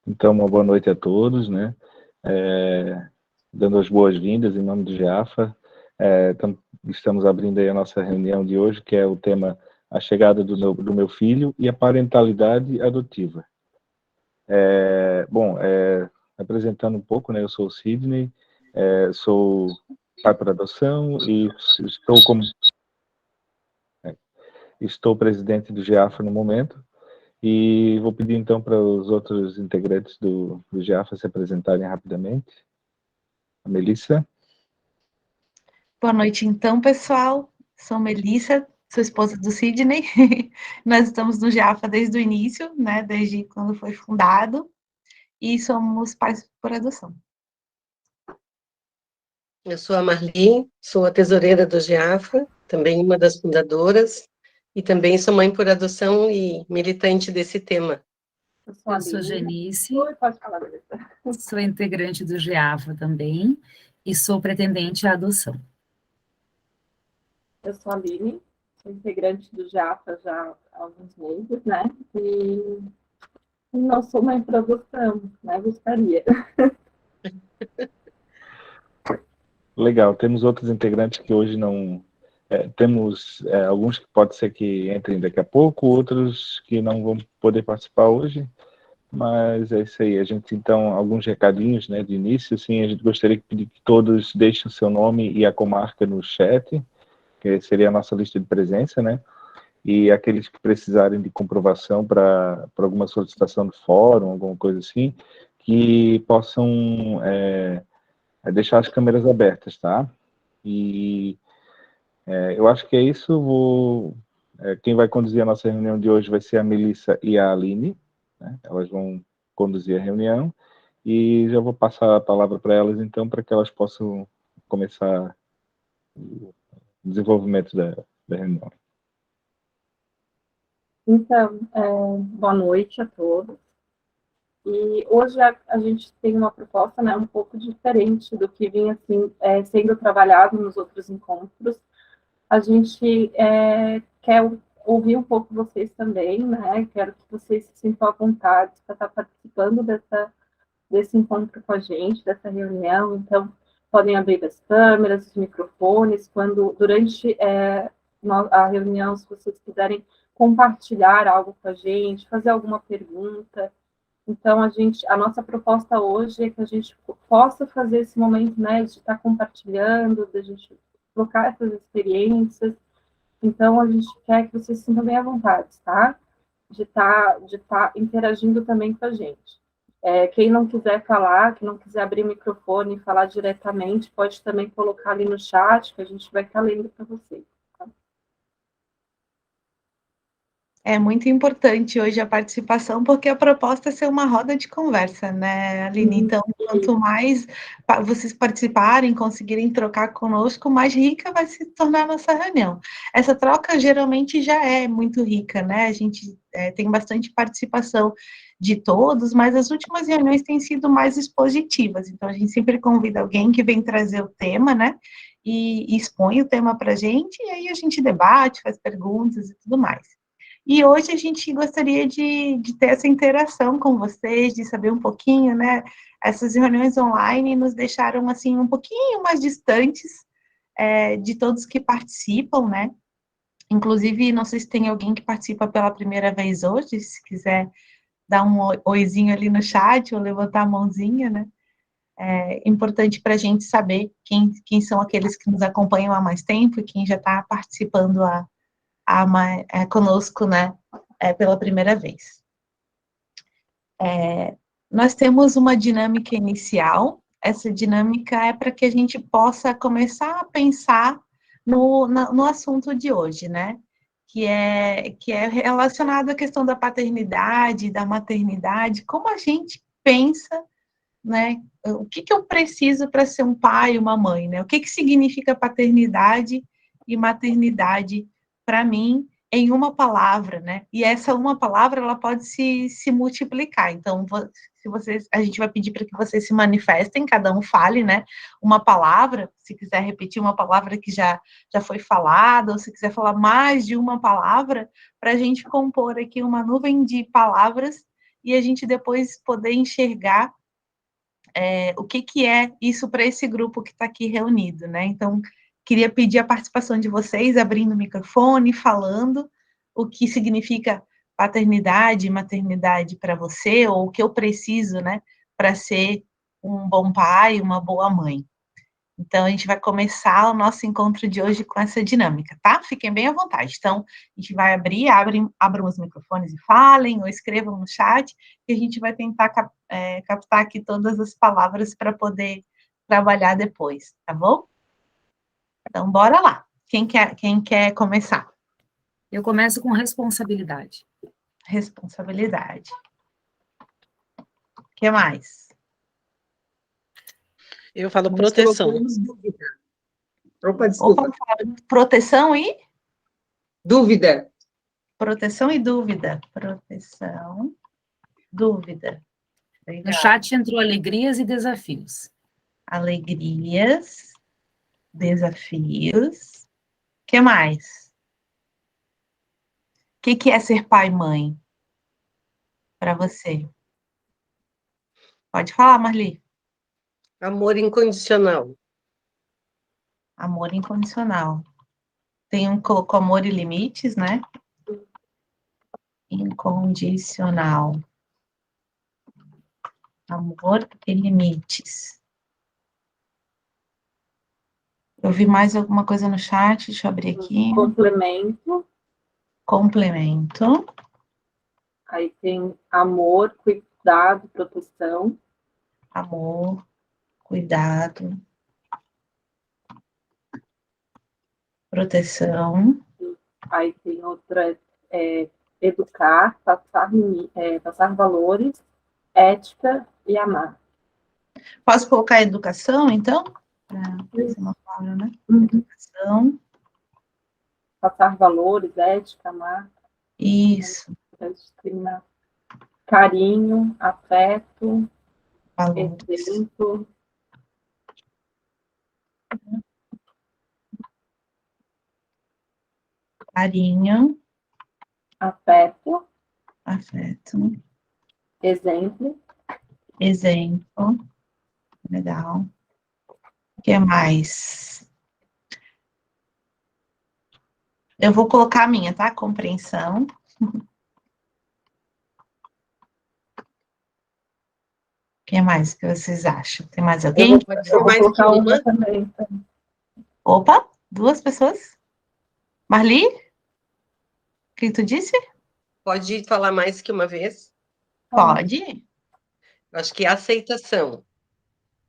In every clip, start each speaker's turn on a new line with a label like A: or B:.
A: Então, uma boa noite a todos, né? Dando as boas-vindas em nome do GEAFA. Estamos abrindo aí a nossa reunião de hoje, que é o tema A Chegada do meu Filho e a Parentalidade Adotiva. Apresentando um pouco, né? Eu sou o Sidney, sou pai por adoção e estou presidente do GEAFA no momento. E vou pedir, então, para os outros integrantes do GEAFA se apresentarem rapidamente. A Melissa.
B: Boa noite, então, pessoal. Sou Melissa, sou esposa do Sidney. Nós estamos no GEAFA desde o início, né, desde quando foi fundado, e somos pais por adoção.
C: Eu sou a Marli, sou a tesoureira do GEAFA, também uma das fundadoras, e também sou mãe por adoção e militante desse tema.
D: Eu sou Genice, sou integrante do GEAFA também, e sou pretendente à adoção.
E: Eu sou a Aline, sou integrante do GEAFA já há alguns meses, né? E não sou mãe por adoção, né? Gostaria.
A: Legal, temos outros integrantes que hoje não... temos alguns que pode ser que entrem daqui a pouco, outros que não vão poder participar hoje, mas é isso aí. A gente, então, alguns recadinhos, né, de início, assim, a gente gostaria de pedir que todos deixem o seu nome e a comarca no chat, que seria a nossa lista de presença, né? E aqueles que precisarem de comprovação para alguma solicitação do fórum, alguma coisa assim, que possam deixar as câmeras abertas, tá? E eu acho que é isso. Quem vai conduzir a nossa reunião de hoje vai ser a Melissa e a Aline, né? Elas vão conduzir a reunião e já vou passar a palavra para elas, então, para que elas possam começar o desenvolvimento da reunião.
E: Então, boa noite a todos. E hoje a gente tem uma proposta, né, um pouco diferente do que vinha assim, sendo trabalhado nos outros encontros. A gente quer ouvir um pouco vocês também, né? Quero que vocês se sintam à vontade para estar participando desse encontro com a gente, dessa reunião. Então, podem abrir as câmeras, os microfones, durante a reunião, se vocês quiserem compartilhar algo com a gente, fazer alguma pergunta. Então, a nossa proposta hoje é que a gente possa fazer esse momento, né, de estar compartilhando, de a gente trocar essas experiências. Então, a gente quer que vocês se sintam bem à vontade, tá? De estar interagindo também com a gente. Quem não quiser falar, que não quiser abrir o microfone e falar diretamente, pode também colocar ali no chat, que a gente vai estar lendo para vocês. Tá?
B: É muito importante hoje a participação, porque a proposta é ser uma roda de conversa, né, Aline? Então, quanto mais vocês participarem, conseguirem trocar conosco, mais rica vai se tornar a nossa reunião. Essa troca geralmente já é muito rica, né? A gente tem bastante participação de todos, mas as últimas reuniões têm sido mais expositivas. Então, a gente sempre convida alguém que vem trazer o tema, né? E expõe o tema para a gente, e aí a gente debate, faz perguntas e tudo mais. E hoje a gente gostaria de ter essa interação com vocês, de saber um pouquinho, né? Essas reuniões online nos deixaram, assim, um pouquinho mais distantes de todos que participam, né? Inclusive, não sei se tem alguém que participa pela primeira vez hoje, se quiser dar um oizinho ali no chat ou levantar a mãozinha, né? É importante para a gente saber quem são aqueles que nos acompanham há mais tempo e quem já está participando conosco, né, pela primeira vez. Nós temos uma dinâmica inicial. Essa dinâmica é para que a gente possa começar a pensar no assunto de hoje, né? Que é relacionado à questão da paternidade, da maternidade, como a gente pensa, né? O que eu preciso para ser um pai e uma mãe, né? O que significa paternidade e maternidade para mim em uma palavra, né? E essa uma palavra, ela pode se multiplicar. Então, a gente vai pedir para que vocês se manifestem, cada um fale, né? Uma palavra, se quiser repetir uma palavra que já foi falada, ou se quiser falar mais de uma palavra, para a gente compor aqui uma nuvem de palavras e a gente depois poder enxergar o que é isso para esse grupo que está aqui reunido, né? Então, queria pedir a participação de vocês, abrindo o microfone, falando o que significa paternidade e maternidade para você, ou o que eu preciso, né, para ser um bom pai, uma boa mãe. Então, a gente vai começar o nosso encontro de hoje com essa dinâmica, tá? Fiquem bem à vontade. Então, a gente vai abram os microfones e falem, ou escrevam no chat, e a gente vai tentar captar aqui todas as palavras para poder trabalhar depois, tá bom? Então, bora lá. Quem quer começar?
D: Eu começo com responsabilidade.
B: Responsabilidade. O que mais?
F: Eu falo
C: Nós
F: proteção.
C: colocamos dúvida. Opa, desculpa.
B: Proteção e?
C: Dúvida.
B: Proteção e dúvida. Proteção, dúvida. Legal.
D: No chat entrou alegrias e desafios.
B: Alegrias, desafios. O que mais? O que é ser pai e mãe para você? Pode falar, Marli.
C: Amor incondicional.
B: Amor incondicional. Tem colocou amor e limites, né? Incondicional. Amor e limites. Eu vi mais alguma coisa no chat, deixa eu abrir aqui.
E: Complemento.
B: Complemento.
E: Aí tem amor, cuidado, proteção.
B: Amor, cuidado, proteção.
E: Aí tem outra, educar, passar valores, ética e amar.
B: Posso colocar educação, então? Essa é uma palavra, né? Educação.
E: Passar valores, ética, amar.
B: Isso.
E: Carinho, afeto,
B: Valores.
E: exemplo.
B: Carinho.
E: Afeto.
B: Afeto.
E: Exemplo.
B: Exemplo. Legal. O que mais? Eu vou colocar a minha, tá? Compreensão. O que mais que vocês acham? Tem mais alguém?
C: Pode ser mais que uma?
E: Também.
B: Opa, 2 pessoas? Marli? O que tu disse?
C: Pode falar mais que uma vez?
B: Pode.
C: Acho que é aceitação.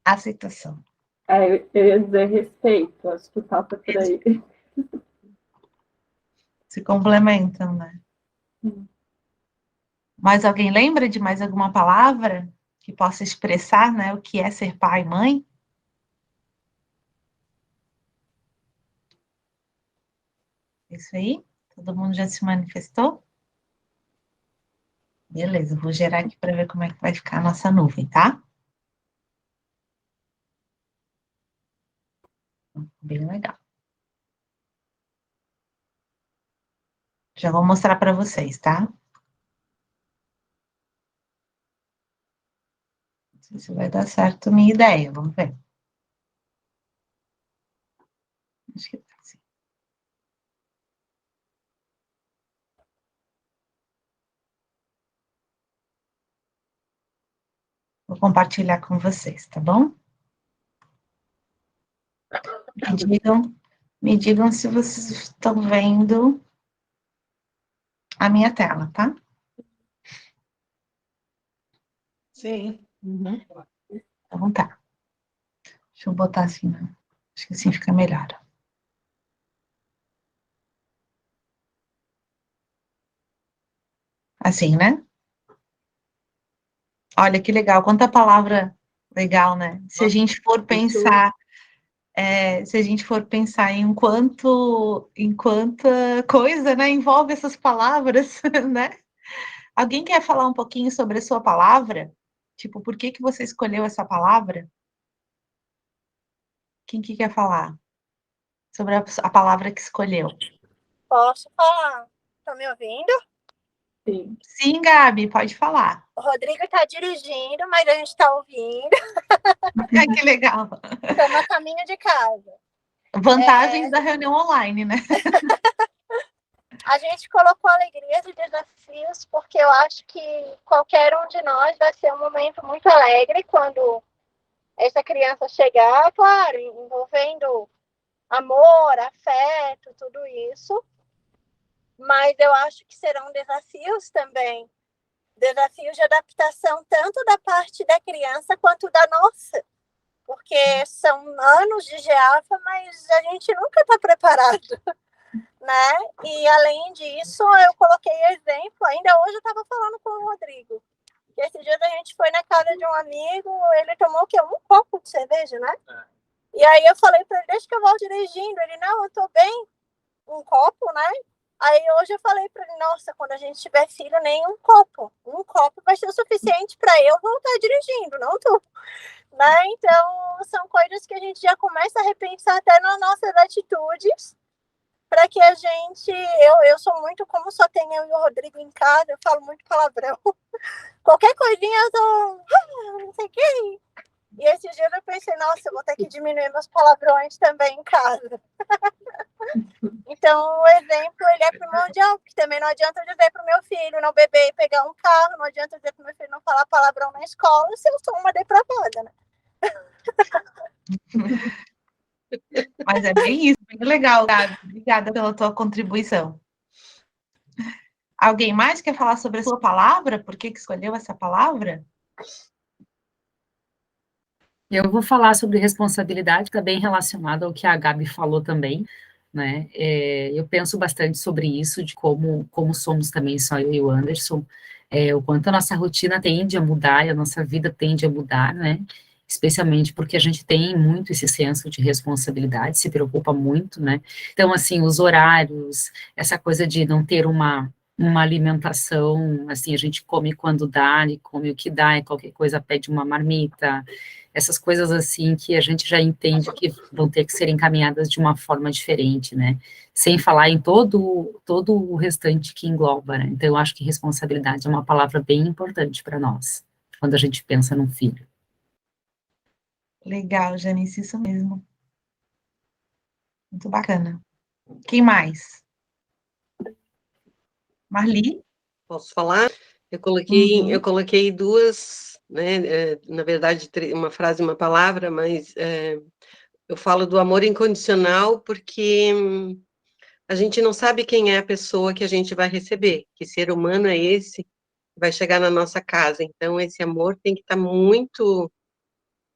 B: Aceitação.
E: Eu ia dizer respeito, acho que passa por aí.
B: Se complementam, né? Mais alguém lembra de mais alguma palavra que possa expressar, né, o que é ser pai e mãe? Isso aí? Todo mundo já se manifestou? Beleza, vou gerar aqui para ver como é que vai ficar a nossa nuvem, tá? Bem legal. Já vou mostrar para vocês, tá? Não sei se vai dar certo a minha ideia, vamos ver. Acho que tá sim. Vou compartilhar com vocês, tá bom? Me digam se vocês estão vendo a minha tela, tá?
F: Sim. Uhum.
B: Então tá. Deixa eu botar assim, né? Acho que assim fica melhor. Assim, né? Olha que legal, quanta palavra legal, né? Se a gente for pensar, se a gente for pensar em quanta coisa, né, envolve essas palavras, né? Alguém quer falar um pouquinho sobre a sua palavra? Tipo, por que você escolheu essa palavra? Quem que quer falar sobre a palavra que escolheu?
G: Posso falar? Tá me ouvindo?
E: Sim.
B: Sim, Gabi, pode falar.
G: O Rodrigo está dirigindo, mas a gente está ouvindo.
B: Que legal.
G: Estamos a caminho de casa.
B: Vantagens da reunião online, né?
G: A gente colocou alegrias e desafios, porque eu acho que qualquer um de nós vai ser um momento muito alegre quando essa criança chegar, claro, envolvendo amor, afeto, tudo isso. Mas eu acho que serão desafios também. Desafios de adaptação tanto da parte da criança quanto da nossa. Porque são anos de GEAFA, mas a gente nunca está preparado, né? E, além disso, eu coloquei exemplo, ainda hoje eu estava falando com o Rodrigo, que esses dias a gente foi na casa de um amigo, ele tomou o quê? Um copo de cerveja, né? E aí eu falei para ele, deixa que eu vou dirigindo. Ele, não, eu tô bem. Um copo, né? Aí hoje eu falei para ele, nossa, quando a gente tiver filho, nem um copo. Um copo vai ser o suficiente para eu voltar dirigindo, não tu. Né? Então, são coisas que a gente já começa a repensar até nas nossas atitudes, para que a gente... Eu sou muito, como só tem eu e o Rodrigo em casa, eu falo muito palavrão. Qualquer coisinha eu tô... não sei o que. E esses dias eu pensei, nossa, eu vou ter que diminuir meus palavrões também em casa. Então, o exemplo, ele é primordial, porque também não adianta eu dizer para o meu filho não beber e pegar um carro, não adianta eu dizer para o meu filho não falar palavrão na escola, se eu sou uma depravada, né?
B: Mas é bem isso, bem legal, Gabi. Obrigada pela tua contribuição. Alguém mais quer falar sobre a sua palavra? Por que escolheu essa palavra?
D: Eu vou falar sobre responsabilidade, que está bem relacionado ao que a Gabi falou também, né? Eu penso bastante sobre isso, de como somos também, só eu e o Anderson, o quanto a nossa rotina tende a mudar e a nossa vida tende a mudar, né? Especialmente porque a gente tem muito esse senso de responsabilidade, se preocupa muito, né? Então, assim, os horários, essa coisa de não ter uma alimentação, assim, a gente come quando dá, e come o que dá, e qualquer coisa pede uma marmita, essas coisas assim que a gente já entende que vão ter que ser encaminhadas de uma forma diferente, né? Sem falar em todo o restante que engloba, né? Então, eu acho que responsabilidade é uma palavra bem importante para nós, quando a gente pensa num filho.
B: Legal, Janice, isso mesmo. Muito bacana. Quem mais? Marli?
C: Posso falar? Eu coloquei duas, né, na verdade, uma frase e uma palavra, mas eu falo do amor incondicional porque a gente não sabe quem é a pessoa que a gente vai receber, que ser humano é esse que vai chegar na nossa casa. Então, esse amor tem que estar muito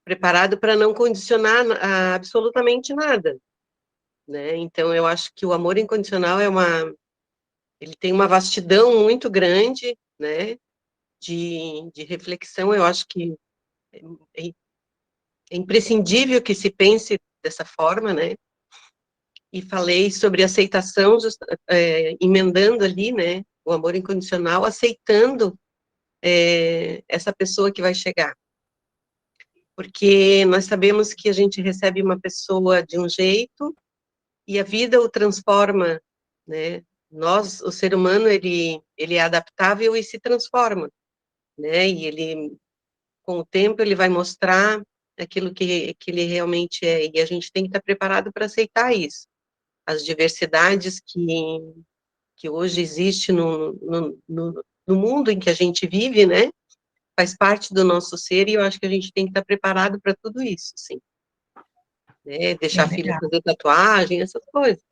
C: preparado para não condicionar absolutamente nada, né? Então, eu acho que o amor incondicional ele tem uma vastidão muito grande, né? De reflexão, eu acho que é imprescindível que se pense dessa forma, né? E falei sobre aceitação, emendando ali, né? O amor incondicional, aceitando essa pessoa que vai chegar. Porque nós sabemos que a gente recebe uma pessoa de um jeito e a vida o transforma, né? O ser humano, ele é adaptável e se transforma, né? E ele, com o tempo, ele vai mostrar aquilo que ele realmente é, e a gente tem que estar preparado para aceitar isso. As diversidades que hoje existe no mundo em que a gente vive, né? Faz parte do nosso ser, e eu acho que a gente tem que estar preparado para tudo isso, sim. Né? Deixar filho fazer tatuagem, essas coisas.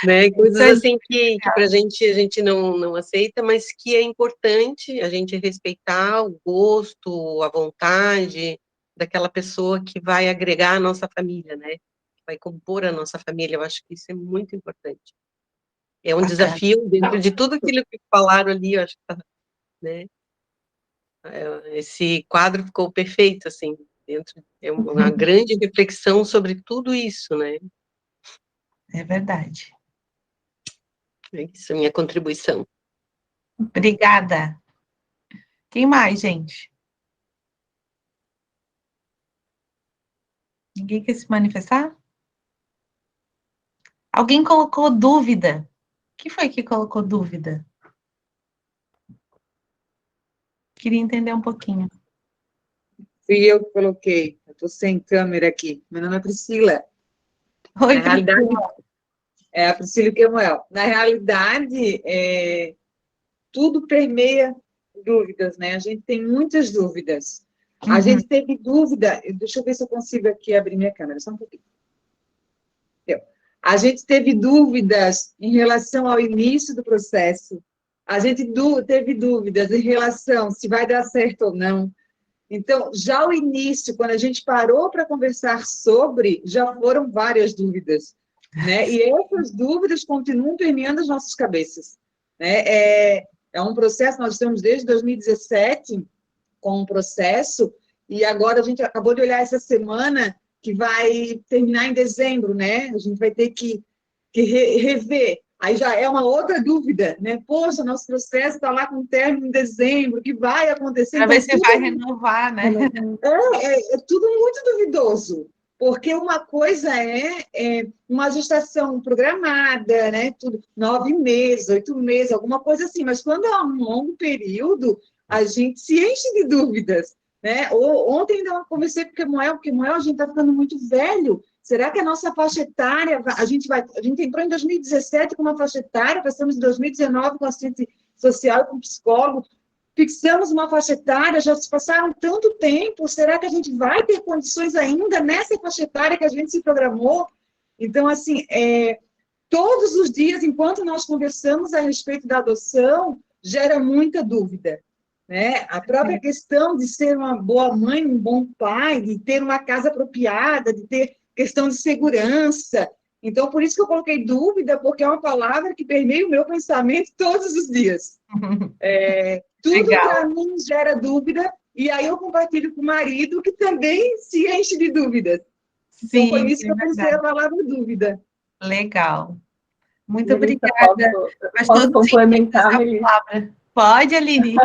C: Né? Coisas assim que para a gente não aceita, mas que é importante a gente respeitar o gosto, a vontade daquela pessoa que vai agregar a nossa família, né? Vai compor a nossa família. Eu acho que isso é muito importante. É um desafio dentro de tudo aquilo que falaram ali, eu acho que tá, né? Esse quadro ficou perfeito, assim, é uma grande reflexão sobre tudo isso, né?
B: É verdade.
C: Isso é a minha contribuição.
B: Obrigada. Quem mais, gente? Ninguém quer se manifestar? Alguém colocou dúvida que foi que colocou dúvida? Queria entender um pouquinho.
H: Fui eu que coloquei. Eu estou sem câmera aqui. Meu nome é Priscila.
B: Oi,
H: Na realidade, é a Priscila Kemuel. Na realidade, tudo permeia dúvidas, né? A gente tem muitas dúvidas. A gente teve dúvida, deixa eu ver se eu consigo aqui abrir minha câmera, só um pouquinho. A gente teve dúvidas em relação ao início do processo. A gente teve dúvidas em relação se vai dar certo ou não. Então, já o início, quando a gente parou para conversar sobre, já foram várias dúvidas, né? E essas dúvidas continuam permeando as nossas cabeças, né? É um processo, nós estamos desde 2017 com um processo, e agora a gente acabou de olhar essa semana, que vai terminar em dezembro, né? A gente vai ter que rever. Aí já é uma outra dúvida, né? Poxa, nosso processo está lá com término em dezembro, o que vai acontecer?
B: Para ver
H: Então,
B: se vai renovar, né?
H: É tudo muito duvidoso, porque uma coisa é uma gestação programada, né? Tudo, 9 meses, 8 meses, alguma coisa assim, mas quando é um longo período, a gente se enche de dúvidas, né? Ontem ainda conversei com o Kemuel, a gente está ficando muito velho. Será que a nossa faixa etária, a gente entrou em 2017 com uma faixa etária, passamos em 2019 com assistente social e com psicólogo, fixamos uma faixa etária, já se passaram tanto tempo, será que a gente vai ter condições ainda nessa faixa etária que a gente se programou? Então, assim, todos os dias, enquanto nós conversamos a respeito da adoção, gera muita dúvida, né? A própria questão de ser uma boa mãe, um bom pai, de ter uma casa apropriada, de ter questão de segurança. Então, por isso que eu coloquei dúvida, porque é uma palavra que permeia o meu pensamento todos os dias. Tudo para mim gera dúvida, e aí eu compartilho com o marido, que também se enche de dúvidas. Então,
B: Sim,
H: por isso que eu pensei a palavra dúvida.
B: Legal. Muito
E: Melissa,
B: obrigada.
E: Posso complementar, Melissa?
B: Pode, Aline.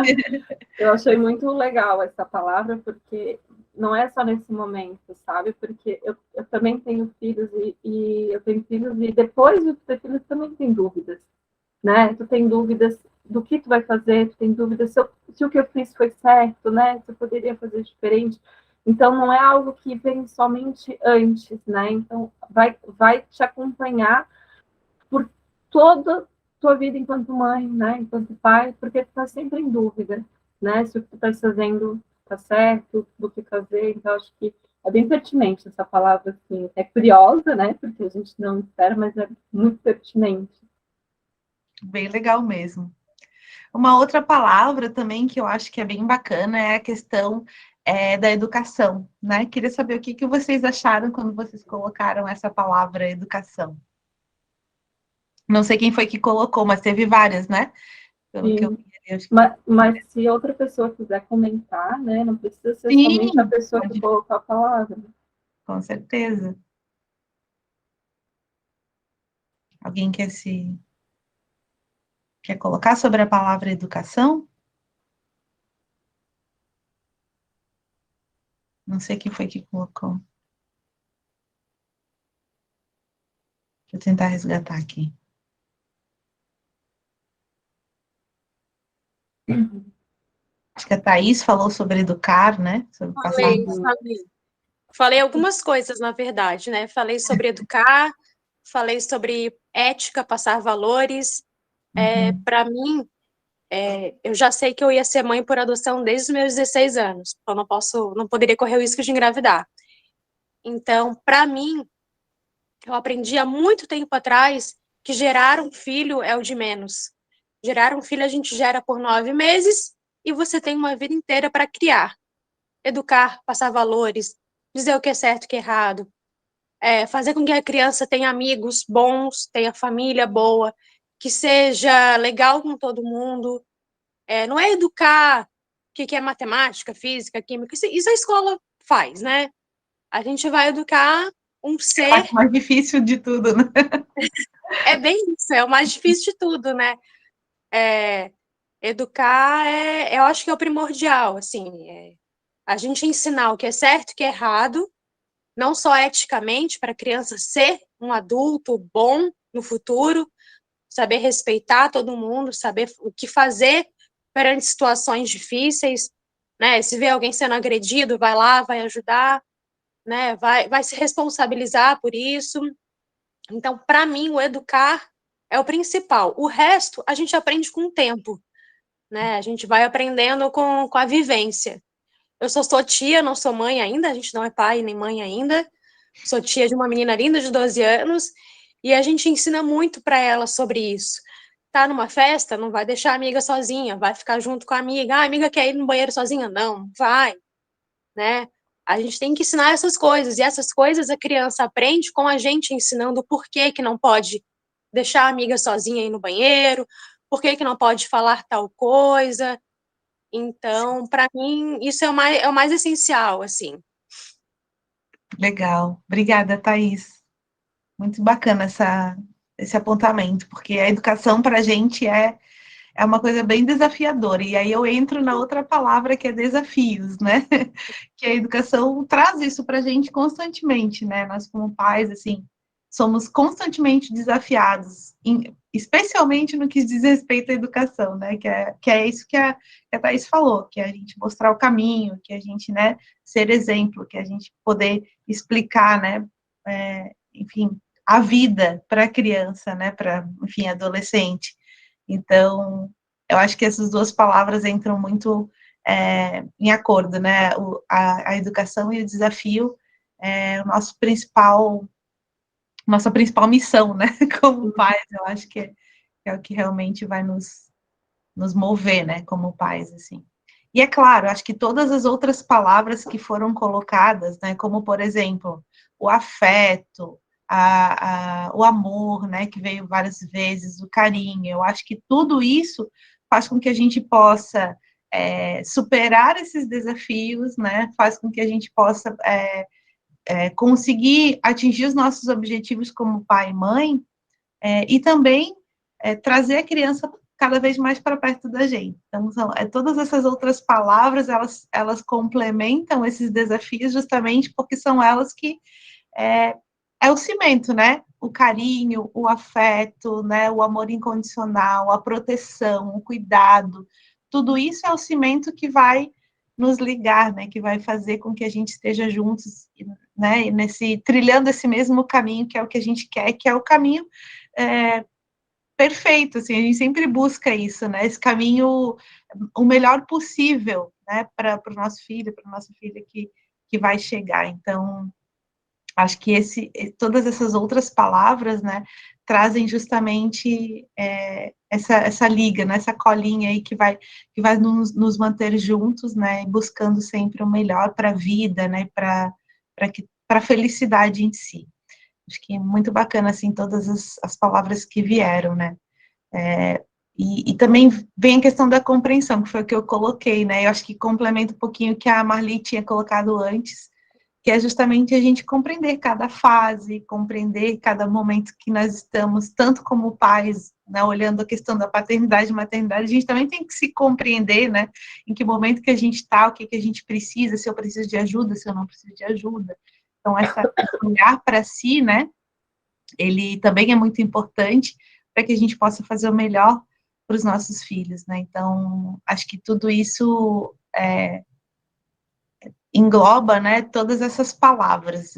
E: Eu achei muito legal essa palavra, porque não é só nesse momento, sabe? Porque eu também tenho filhos, e eu tenho filhos, e depois de ter filhos também tem dúvidas, né? Tu tem dúvidas do que tu vai fazer, tu tem dúvidas se o que eu fiz foi certo, né? Se eu poderia fazer diferente. Então, não é algo que vem somente antes, né? Então, vai te acompanhar por toda tua vida enquanto mãe, né? Enquanto pai, porque tu tá sempre em dúvida, né? Se o que tu tá fazendo tá certo, do que fazer. Então, acho que é bem pertinente essa palavra, assim. É curiosa, né? Porque a gente não espera, mas é muito pertinente.
B: Bem legal mesmo. Uma outra palavra também que eu acho que é bem bacana é a questão da educação, né? Queria saber o que vocês acharam quando vocês colocaram essa palavra educação. Não sei quem foi que colocou, mas teve várias, né? Pelo que eu vi, acho que...
E: mas se outra pessoa quiser comentar, né? Não precisa ser somente a pessoa que colocou a palavra.
B: Com certeza. Alguém quer colocar sobre a palavra educação? Não sei quem foi que colocou. Deixa eu tentar resgatar aqui. Acho que a Thaís falou sobre educar, né? Sobre
I: Falei algumas coisas, na verdade, né? Falei sobre educar, falei sobre ética, passar valores. Para mim, eu já sei que eu ia ser mãe por adoção desde os meus 16 anos. Eu não poderia correr o risco de engravidar. Então, para mim, eu aprendi há muito tempo atrás que gerar um filho é o de menos. Gerar um filho a gente gera por 9 meses e você tem uma vida inteira para criar. Educar, passar valores, dizer o que é certo e o que é errado, fazer com que a criança tenha amigos bons, tenha família boa, que seja legal com todo mundo. Não é educar o que é matemática, física, química, isso a escola faz, né? A gente vai educar um ser...
B: É a parte mais difícil de tudo, né?
I: É bem isso, é o mais difícil de tudo, né? Educar, eu acho que é o primordial, assim, a gente ensinar o que é certo e o que é errado, não só eticamente, para a criança ser um adulto bom no futuro, saber respeitar todo mundo, saber o que fazer perante situações difíceis, né? Se vê alguém sendo agredido, vai lá, vai ajudar, né? Vai se responsabilizar por isso. Então, para mim, o educar é o principal. O resto, a gente aprende com o tempo, né? A gente vai aprendendo com a vivência. Eu sou tia, não sou mãe ainda, a gente não é pai nem mãe ainda. Sou tia de uma menina linda de 12 anos, e a gente ensina muito para ela sobre isso. Tá numa festa, não vai deixar a amiga sozinha, vai ficar junto com a amiga. Ah, a amiga quer ir no banheiro sozinha? Não, vai, né? A gente tem que ensinar essas coisas, e essas coisas a criança aprende com a gente ensinando o porquê que não pode deixar a amiga sozinha ir no banheiro, porquê que não pode falar tal coisa. Então, para mim, isso é o mais essencial, assim.
B: Legal. Obrigada, Thaís. Muito bacana esse apontamento, porque a educação para a gente é uma coisa bem desafiadora. E aí eu entro na outra palavra que é desafios, né? Que a educação traz isso para a gente constantemente, né? Nós, como pais, assim, somos constantemente desafiados, especialmente no que diz respeito à educação, né? Que é isso que a Thaís falou, que é a gente mostrar o caminho, que a gente, né, ser exemplo, que a gente poder explicar, né? Enfim, a vida para a criança, né? Para, enfim, adolescente. Então, eu acho que essas duas palavras entram muito em acordo, né? A educação e o desafio é o nossa principal missão, né? Como pais, eu acho que é o que realmente vai nos mover, né? Como pais, assim. E é claro, acho que todas as outras palavras que foram colocadas, né? Como, por exemplo, o afeto, o amor, né, que veio várias vezes, o carinho. Eu acho que tudo isso faz com que a gente possa superar esses desafios, né, faz com que a gente possa conseguir atingir os nossos objetivos como pai e mãe, e também trazer a criança cada vez mais para perto da gente. Então, todas essas outras palavras, elas complementam esses desafios justamente porque são elas que é o cimento, né? O carinho, o afeto, né? O amor incondicional, a proteção, o cuidado. Tudo isso é o cimento que vai nos ligar, né? Que vai fazer com que a gente esteja juntos, né? Trilhando esse mesmo caminho que é o que a gente quer, que é o caminho perfeito. Assim, a gente sempre busca isso, né? Esse caminho o melhor possível, né? Para o nosso filho, para nossa filha que vai chegar. Então, acho que todas essas outras palavras, né, trazem justamente essa liga, né, essa colinha aí que vai nos manter juntos, né, buscando sempre o melhor para a vida, né, para a felicidade em si. Acho que é muito bacana, assim, todas as palavras que vieram, né. E também vem a questão da compreensão, que foi o que eu coloquei, né, eu acho que complementa um pouquinho o que a Marli tinha colocado antes, que é justamente a gente compreender cada fase, compreender cada momento que nós estamos, tanto como pais, né, olhando a questão da paternidade e maternidade, a gente também tem que se compreender, né, em que momento que a gente está, o que a gente precisa, se eu preciso de ajuda, se eu não preciso de ajuda. Então, esse olhar para si, né, ele também é muito importante para que a gente possa fazer o melhor para os nossos filhos, né, então, acho que tudo isso engloba, né, todas essas palavras,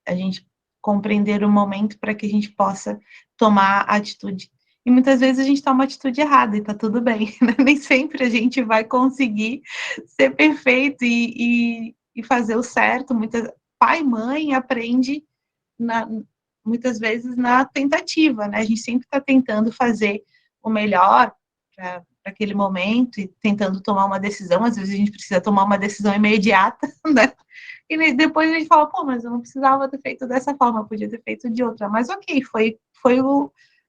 B: a gente compreender o momento para que a gente possa tomar a atitude. E muitas vezes a gente toma a atitude errada e tá tudo bem, né? Nem sempre a gente vai conseguir ser perfeito e fazer o certo. Pai e mãe aprende muitas vezes na tentativa, né? A gente sempre está tentando fazer o melhor para aquele momento e tentando tomar uma decisão. Às vezes a gente precisa tomar uma decisão imediata, né? E depois a gente fala, pô, mas eu não precisava ter feito dessa forma, eu podia ter feito de outra. Mas ok, foi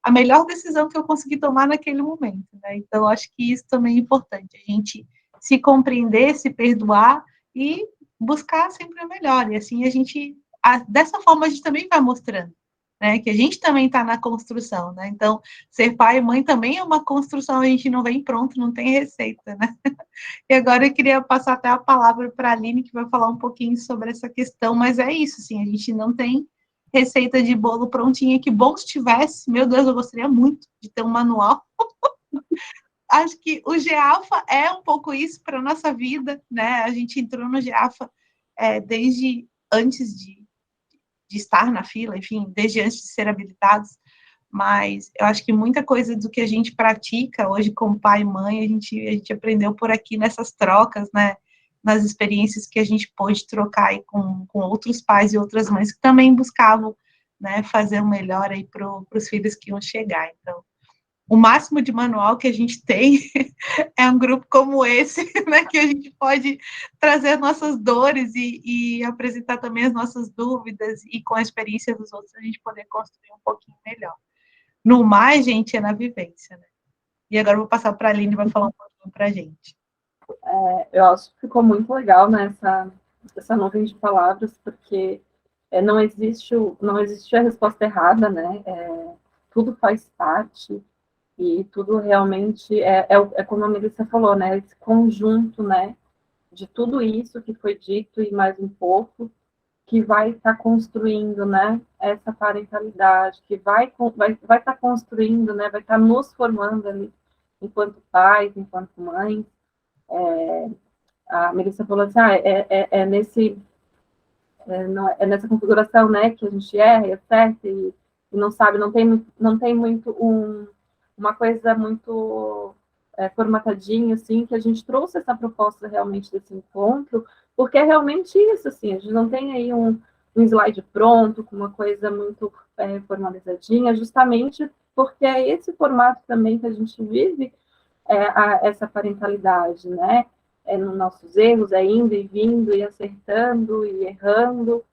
B: a melhor decisão que eu consegui tomar naquele momento, né? Então, acho que isso também é importante, a gente se compreender, se perdoar e buscar sempre o melhor. E assim dessa forma a gente também vai mostrando, né, que a gente também está na construção, né? Então, ser pai e mãe também é uma construção, a gente não vem pronto, não tem receita, né? E agora eu queria passar até a palavra para a Aline, que vai falar um pouquinho sobre essa questão, mas é isso, assim, a gente não tem receita de bolo prontinha, que bom se tivesse, meu Deus, eu gostaria muito de ter um manual. Acho que o GEAFA é um pouco isso para a nossa vida, né? A gente entrou no GEAFA desde antes de estar na fila, enfim, desde antes de ser habilitados, mas eu acho que muita coisa do que a gente pratica hoje como pai e mãe, a gente aprendeu por aqui nessas trocas, né? Nas experiências que a gente pôde trocar aí com outros pais e outras mães que também buscavam, né, fazer o melhor aí para os filhos que iam chegar. Então, o máximo de manual que a gente tem é um grupo como esse, né, que a gente pode trazer nossas dores e apresentar também as nossas dúvidas, e com a experiência dos outros a gente poder construir um pouquinho melhor. No mais, gente, é na vivência, né? E agora eu vou passar para a Aline, vai falar um pouquinho para a gente.
E: Eu acho que ficou muito legal, né, essa nuvem de palavras, porque não existe a resposta errada, né? Tudo faz parte. E tudo realmente como a Melissa falou, né? Esse conjunto, né? De tudo isso que foi dito e mais um pouco, que vai estar construindo, né? Essa parentalidade, que vai estar construindo, né? Vai estar nos formando ali, enquanto pais, enquanto mães. A Melissa falou assim, nessa configuração, né? Que a gente erra, acerta e não sabe, não tem muito uma coisa muito formatadinha, assim, que a gente trouxe essa proposta realmente desse encontro, porque é realmente isso, assim, a gente não tem aí um slide pronto, com uma coisa muito formalizadinha, justamente porque é esse formato também que a gente vive essa parentalidade, né? Nos nossos erros, indo e vindo, e acertando, e errando,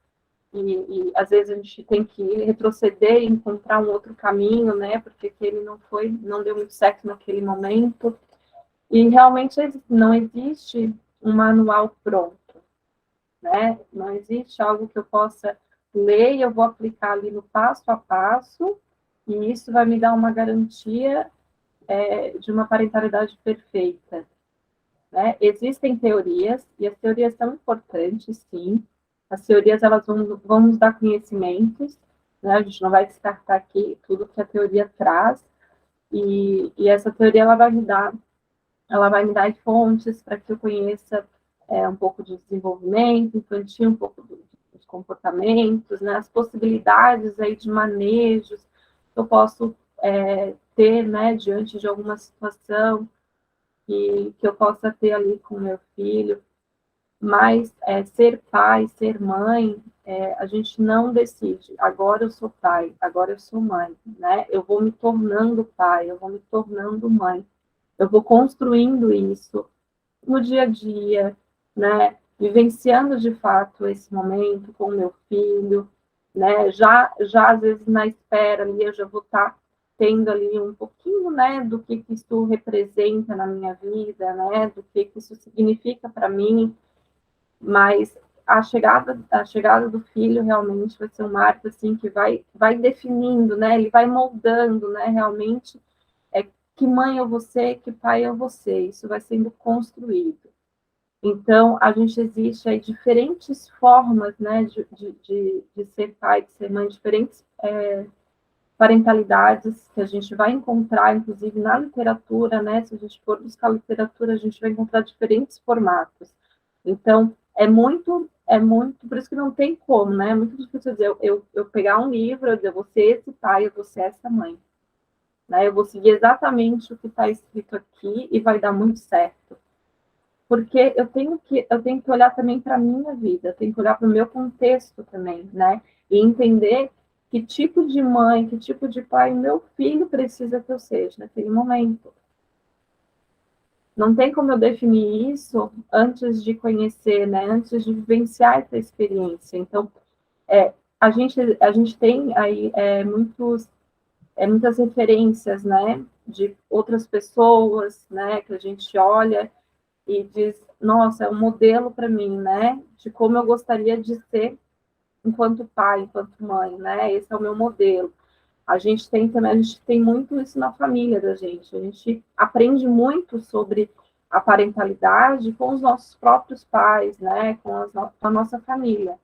E: e às vezes a gente tem que retroceder e encontrar um outro caminho, né? Porque aquele não deu muito certo naquele momento. E realmente não existe um manual pronto, né? Não existe algo que eu possa ler e eu vou aplicar ali no passo a passo, e isso vai me dar uma garantia de uma parentalidade perfeita, né? Existem teorias, e as teorias são importantes, sim. As teorias, elas vão nos dar conhecimentos, né? A gente não vai descartar aqui tudo que a teoria traz, e essa teoria, ela vai me dar fontes para que eu conheça um pouco de desenvolvimento infantil, um pouco dos comportamentos, né? As possibilidades aí de manejos que eu posso ter, né? Diante de alguma situação que eu possa ter ali com o meu filho. Mas ser pai, ser mãe, a gente não decide. Agora eu sou pai, agora eu sou mãe, né? Eu vou me tornando pai, eu vou me tornando mãe. Eu vou construindo isso no dia a dia, né? Vivenciando de fato esse momento com o meu filho, né? Já às vezes na espera ali eu já vou estar tendo ali um pouquinho, né, do que isso representa na minha vida, né? Do que isso significa para mim. Mas a chegada do filho realmente vai ser um marco assim que vai definindo, né? Ele vai moldando, né? Realmente que mãe eu vou ser, que pai eu vou ser. Isso vai sendo construído. Então existe aí diferentes formas, né? De ser pai, de ser mãe, diferentes parentalidades que a gente vai encontrar, inclusive na literatura, né? Se a gente for buscar literatura, a gente vai encontrar diferentes formatos. Então, é muito, por isso que não tem como, né? É muito difícil dizer, eu pegar um livro, eu dizer, eu vou ser esse pai, eu vou ser essa mãe. Né? Eu vou seguir exatamente o que está escrito aqui e vai dar muito certo. Porque eu tenho que olhar também para a minha vida, eu tenho que olhar para o meu contexto também, né? E entender que tipo de mãe, que tipo de pai meu filho precisa que eu seja naquele momento. Não tem como eu definir isso antes de conhecer, né? Antes de vivenciar essa experiência. Então, a gente tem aí muitas referências, né? De outras pessoas, né? Que a gente olha e diz, nossa, é um modelo para mim, né? De como eu gostaria de ser enquanto pai, enquanto mãe, né? Esse é o meu modelo. A gente tem muito isso na família da gente. A gente aprende muito sobre a parentalidade com os nossos próprios pais, né? Com a nossa família.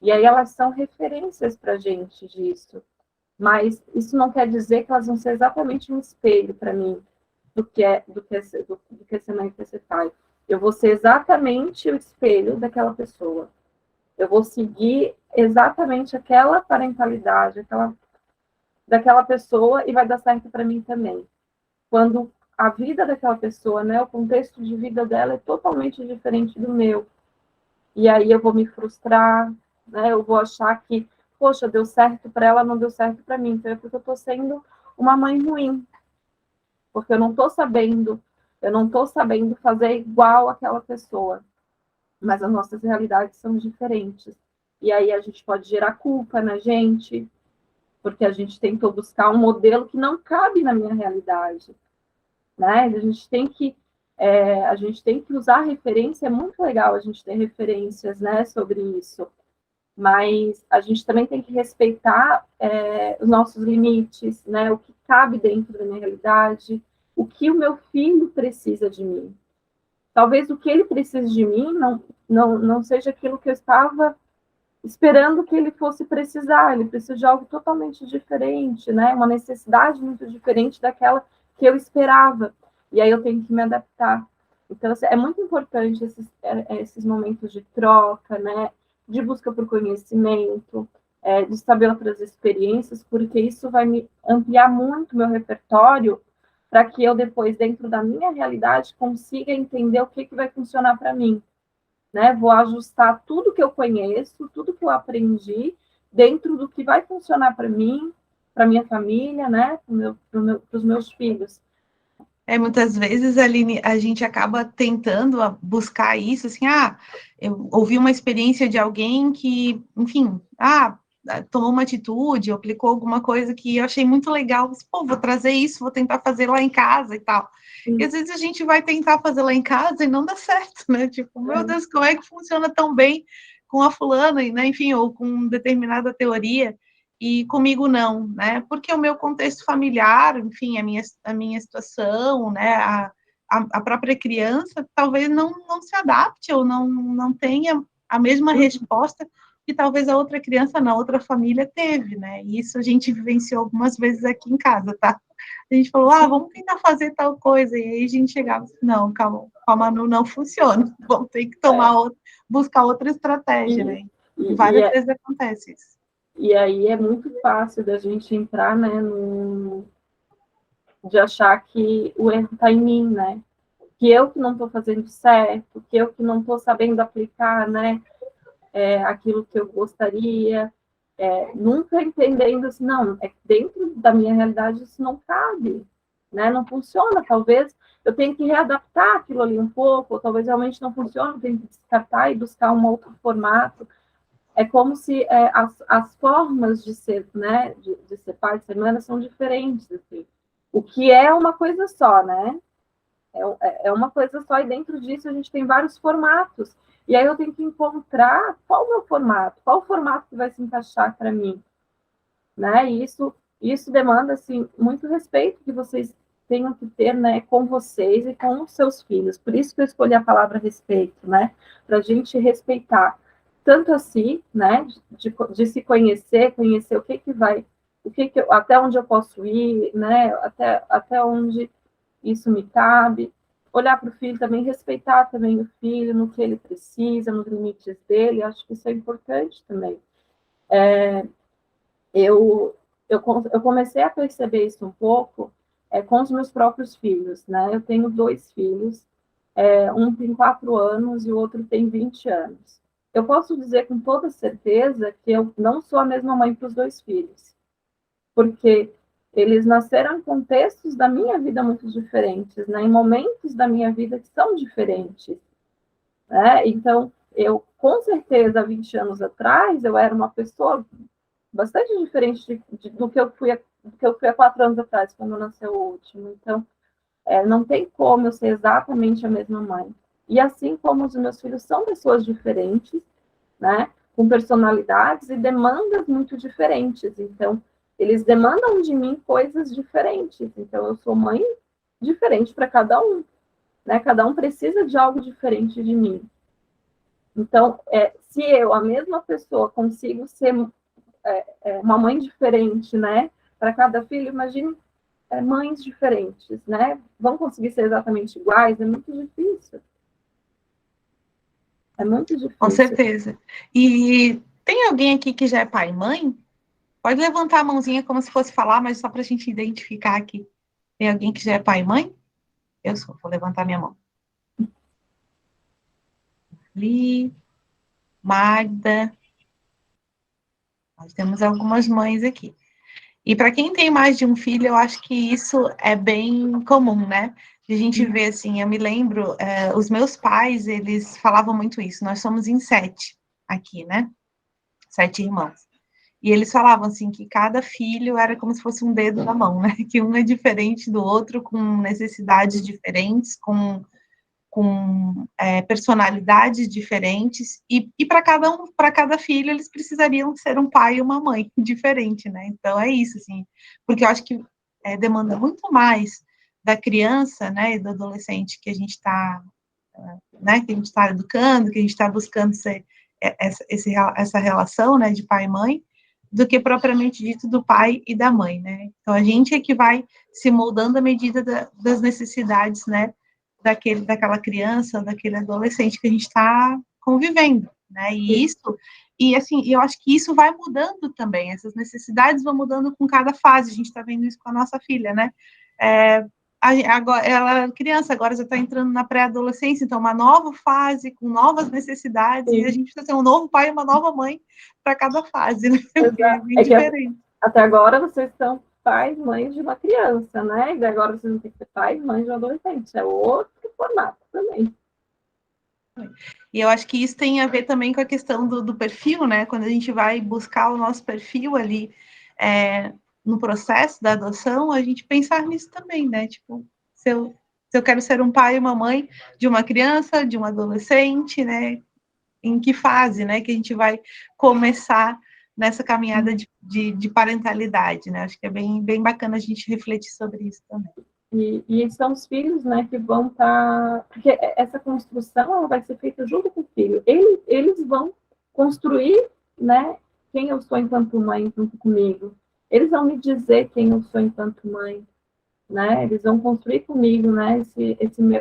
E: E aí elas são referências para a gente disso. Mas isso não quer dizer que elas vão ser exatamente um espelho para mim do que é ser mãe, que é ser pai. Eu vou ser exatamente o espelho daquela pessoa. Eu vou seguir exatamente aquela parentalidade, daquela pessoa, e vai dar certo para mim também. Quando a vida daquela pessoa, né, o contexto de vida dela é totalmente diferente do meu. E aí eu vou me frustrar, né, eu vou achar que, poxa, deu certo para ela, não deu certo para mim. Então é porque eu estou sendo uma mãe ruim. Porque eu não estou sabendo fazer igual aquela pessoa. Mas as nossas realidades são diferentes. E aí a gente pode gerar culpa na gente, porque a gente tentou buscar um modelo que não cabe na minha realidade. Né? A gente tem que usar referência, é muito legal a gente ter referências, né, sobre isso, mas a gente também tem que respeitar os nossos limites, né, o que cabe dentro da minha realidade, o que o meu filho precisa de mim. Talvez o que ele precisa de mim não seja aquilo que eu estava esperando que ele fosse precisar, ele precisa de algo totalmente diferente, né, uma necessidade muito diferente daquela que eu esperava, e aí eu tenho que me adaptar. Então, é muito importante esses momentos de troca, né, de busca por conhecimento, de saber outras experiências, porque isso vai me ampliar muito meu repertório, para que eu depois, dentro da minha realidade, consiga entender o que vai funcionar para mim. Né? Vou ajustar tudo que eu conheço, tudo que eu aprendi, dentro do que vai funcionar para mim, para minha família, né? Para os meus filhos.
B: Muitas vezes, Aline, a gente acaba tentando buscar isso, assim, eu ouvi uma experiência de alguém que, enfim, tomou uma atitude, aplicou alguma coisa que eu achei muito legal, pô, vou trazer isso, vou tentar fazer lá em casa e tal. E às vezes a gente vai tentar fazer lá em casa e não dá certo, né? Tipo, meu Deus, como é que funciona tão bem com a fulana, né? Enfim, ou com determinada teoria, e comigo não, né? Porque o meu contexto familiar, enfim, a minha situação, né? A própria criança talvez não se adapte ou não tenha a mesma resposta que talvez a outra criança na outra família teve, né? E isso a gente vivenciou algumas vezes aqui em casa, tá? A gente falou, vamos tentar fazer tal coisa, e aí a gente chegava assim, não, calma, com a Manu não funciona, vamos ter que buscar outra estratégia, né? E várias vezes acontece isso.
E: E aí é muito fácil da gente entrar, né, de achar que o erro está em mim, né? Que eu que não estou fazendo certo, que eu que não estou sabendo aplicar, né, aquilo que eu gostaria, nunca entendendo assim, não, dentro da minha realidade isso não cabe, né? Não funciona, talvez eu tenha que readaptar aquilo ali um pouco, ou talvez realmente não funcione, eu tenho que descartar e buscar um outro formato. É como se as formas de ser, né, de ser pai, de ser mãe, são diferentes, assim. O que é uma coisa só, né? É uma coisa só, e dentro disso a gente tem vários formatos. E aí eu tenho que encontrar qual o meu formato, qual o formato que vai se encaixar para mim, né? E isso demanda, assim, muito respeito que vocês tenham que ter, né, com vocês e com os seus filhos. Por isso que eu escolhi a palavra respeito, né? Para a gente respeitar tanto a si, né, de se conhecer o que vai, até onde eu posso ir, né, até onde isso me cabe, olhar para o filho também, respeitar também o filho no que ele precisa, nos limites dele, acho que isso é importante também. Eu comecei a perceber isso um pouco com os meus próprios filhos, né, eu tenho 2 filhos, um tem 4 anos e o outro tem 20 anos. Eu posso dizer com toda certeza que eu não sou a mesma mãe para os 2 filhos, porque eles nasceram em contextos da minha vida muito diferentes, né? Em momentos da minha vida que são diferentes, né? Então, eu, com certeza, há 20 anos atrás, eu era uma pessoa bastante diferente do que eu fui há 4 anos atrás, quando nasceu o último. Então, não tem como eu ser exatamente a mesma mãe. E assim como os meus filhos são pessoas diferentes, né, com personalidades e demandas muito diferentes. Então, eles demandam de mim coisas diferentes. Então, eu sou mãe diferente para cada um, né? Cada um precisa de algo diferente de mim, Então, se eu, a mesma pessoa, consigo ser uma mãe diferente, né, para cada filho, imagine mães diferentes, né? Vão conseguir ser exatamente iguais? É muito difícil. É muito difícil.
B: Com certeza. E tem alguém aqui que já é pai e mãe? Pode levantar a mãozinha como se fosse falar, mas só para a gente identificar aqui. Tem alguém que já é pai e mãe? Eu sou, vou levantar minha mão. Ali, Magda. Nós temos algumas mães aqui. E para quem tem mais de um filho, eu acho que isso é bem comum, né? A gente vê assim, eu me lembro, os meus pais, eles falavam muito isso. Nós somos em 7 aqui, né? 7 irmãos. E eles falavam assim que cada filho era como se fosse um dedo na mão, né? Que um é diferente do outro, com necessidades diferentes, com personalidades diferentes, e para cada filho, eles precisariam ser um pai e uma mãe diferente, né? Então é isso, assim, porque eu acho que demanda muito mais da criança, né, e do adolescente que a gente está, né, que a gente está educando, que a gente está buscando ser essa relação, né, de pai e mãe, do que propriamente dito do pai e da mãe, né? Então a gente é que vai se moldando à medida das necessidades, né, daquela criança, daquele adolescente que a gente está convivendo, né? E assim, eu acho que isso vai mudando também, essas necessidades vão mudando com cada fase, a gente está vendo isso com a nossa filha, né? Agora, ela é criança, agora já está entrando na pré-adolescência, então uma nova fase, com novas necessidades, e a gente precisa ter um novo pai e uma nova mãe para cada fase, né? É bem diferente.
E: Até agora vocês são pais, mães de uma criança, né? E agora vocês vão ter que ser pais, mães de um adolescente. É outro formato também.
B: E eu acho que isso tem a ver também com a questão do perfil, né? Quando a gente vai buscar o nosso perfil ali no processo da adoção, a gente pensar nisso também, né? Tipo, se eu quero ser um pai e uma mãe de uma criança, de um adolescente, né? Em que fase, né? Que a gente vai começar nessa caminhada de parentalidade, né? Acho que é bem, bem bacana a gente refletir sobre isso também.
E: E são os filhos, né, que vão estar... Porque essa construção ela vai ser feita junto com o filho. Eles vão construir, né, quem eu sou enquanto mãe junto comigo. Eles vão me dizer quem eu sou enquanto mãe, né? Eles vão construir comigo, né,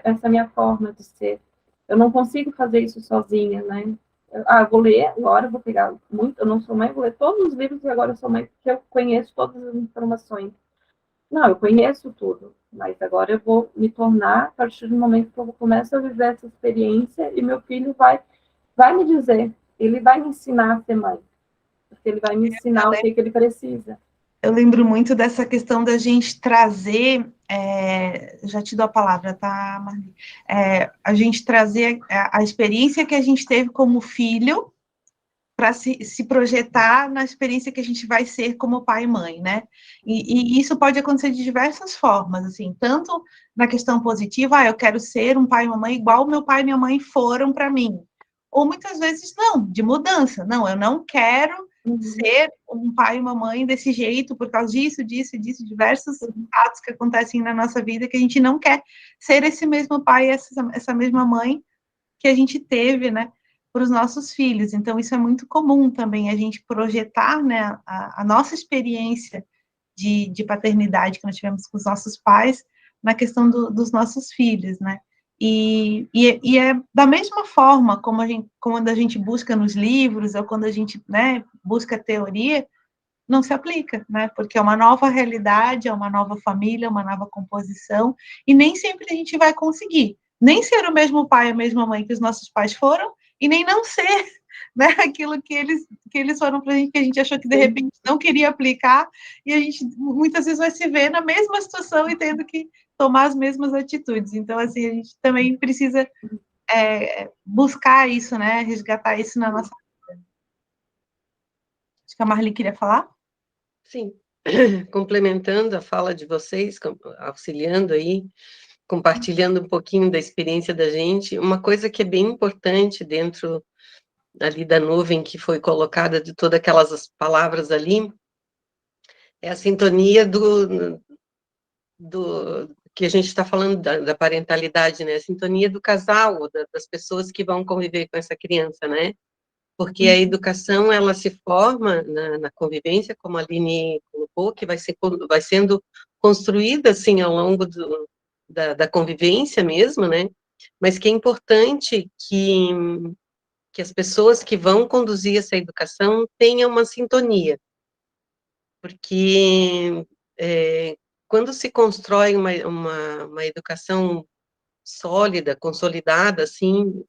E: essa minha forma de ser. Eu não consigo fazer isso sozinha, né? Vou ler agora, vou pegar muito... Eu não sou mãe, vou ler todos os livros e agora eu sou mãe porque eu conheço todas as informações. Não, eu conheço tudo, mas agora eu vou me tornar, a partir do momento que eu começo a viver essa experiência, e meu filho vai me dizer, ele vai me ensinar a ser mãe, porque ele vai me ensinar o que ele precisa.
B: Eu lembro muito dessa questão da gente trazer, já te dou a palavra, tá, Marli? A gente trazer a experiência que a gente teve como filho, para se projetar na experiência que a gente vai ser como pai e mãe, né? E isso pode acontecer de diversas formas, assim, tanto na questão positiva, eu quero ser um pai e uma mãe igual meu pai e minha mãe foram para mim, ou muitas vezes não, de mudança, não, eu não quero ser um pai e uma mãe desse jeito, por causa disso, diversos fatos que acontecem na nossa vida, que a gente não quer ser esse mesmo pai, essa mesma mãe que a gente teve, né, para os nossos filhos. Então, isso é muito comum também, a gente projetar, né, a nossa experiência de paternidade que nós tivemos com os nossos pais na questão dos nossos filhos, né? E é da mesma forma como quando a gente busca nos livros, ou quando a gente, né, busca teoria, não se aplica, né? Porque é uma nova realidade, é uma nova família, uma nova composição, e nem sempre a gente vai conseguir nem ser o mesmo pai, a mesma mãe que os nossos pais foram, e nem não ser, né, aquilo que eles foram para a gente, que a gente achou que de repente não queria aplicar, e a gente muitas vezes vai se ver na mesma situação e tendo que tomar as mesmas atitudes. Então, assim, a gente também precisa buscar isso, né, resgatar isso na nossa vida. Acho que a Marli queria falar?
C: Sim, complementando a fala de vocês, auxiliando aí, compartilhando um pouquinho da experiência da gente, uma coisa que é bem importante dentro ali da nuvem que foi colocada, de todas aquelas palavras ali, é a sintonia que a gente está falando da parentalidade, né? A sintonia do casal, das pessoas que vão conviver com essa criança, né? Porque a educação, ela se forma na convivência, como a Aline colocou, que vai sendo construída, assim, ao longo da convivência mesmo, né? Mas que é importante que as pessoas que vão conduzir essa educação tenham uma sintonia, porque quando se constrói uma educação sólida, consolidada, assim,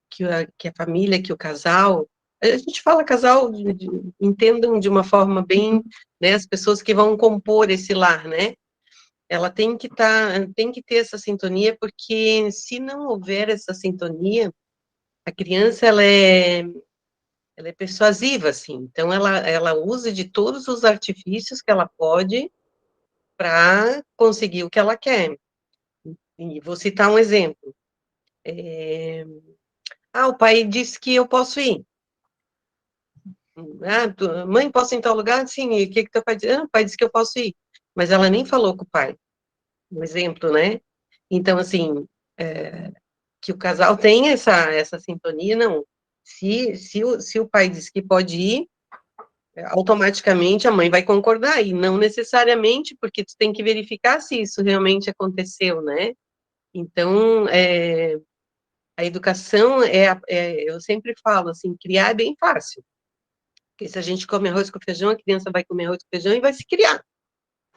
C: que a família, que o casal, a gente fala casal, entendam de uma forma bem, né, as pessoas que vão compor esse lar, né, ela tem que ter essa sintonia, porque se não houver essa sintonia, a criança, ela é persuasiva, assim, então ela usa de todos os artifícios que ela pode para conseguir o que ela quer. E vou citar um exemplo. O pai disse que eu posso ir. Mãe, posso ir em tal lugar? Sim, e o que teu pai disse? O pai disse que eu posso ir. Mas ela nem falou com o pai. Um exemplo, né? Então, assim, que o casal tenha essa sintonia, não. Se o pai diz que pode ir, automaticamente a mãe vai concordar, e não necessariamente, porque tu tem que verificar se isso realmente aconteceu, né? Então, a educação, eu sempre falo, assim, criar é bem fácil. Porque se a gente come arroz com feijão, a criança vai comer arroz com feijão e vai se criar.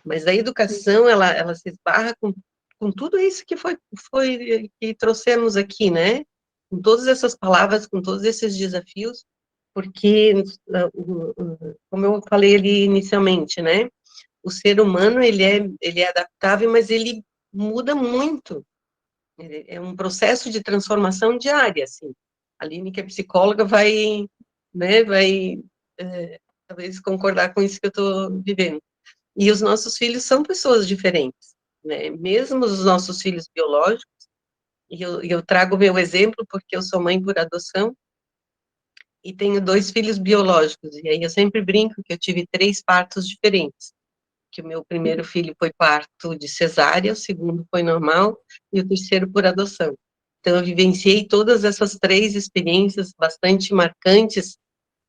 C: Mas a educação, ela se esbarra com tudo isso que trouxemos aqui, né? Com todas essas palavras, com todos esses desafios, porque, como eu falei ali inicialmente, né? O ser humano, ele é adaptável, mas ele muda muito. É um processo de transformação diária, assim. A Aline, que é psicóloga, vai talvez concordar com isso que eu estou vivendo. E os nossos filhos são pessoas diferentes, né? Mesmo os nossos filhos biológicos, e eu trago o meu exemplo porque eu sou mãe por adoção e tenho 2 filhos biológicos, e aí eu sempre brinco que eu tive 3 partos diferentes, que o meu primeiro filho foi parto de cesárea, o segundo foi normal, e o terceiro por adoção. Então, eu vivenciei todas essas 3 experiências bastante marcantes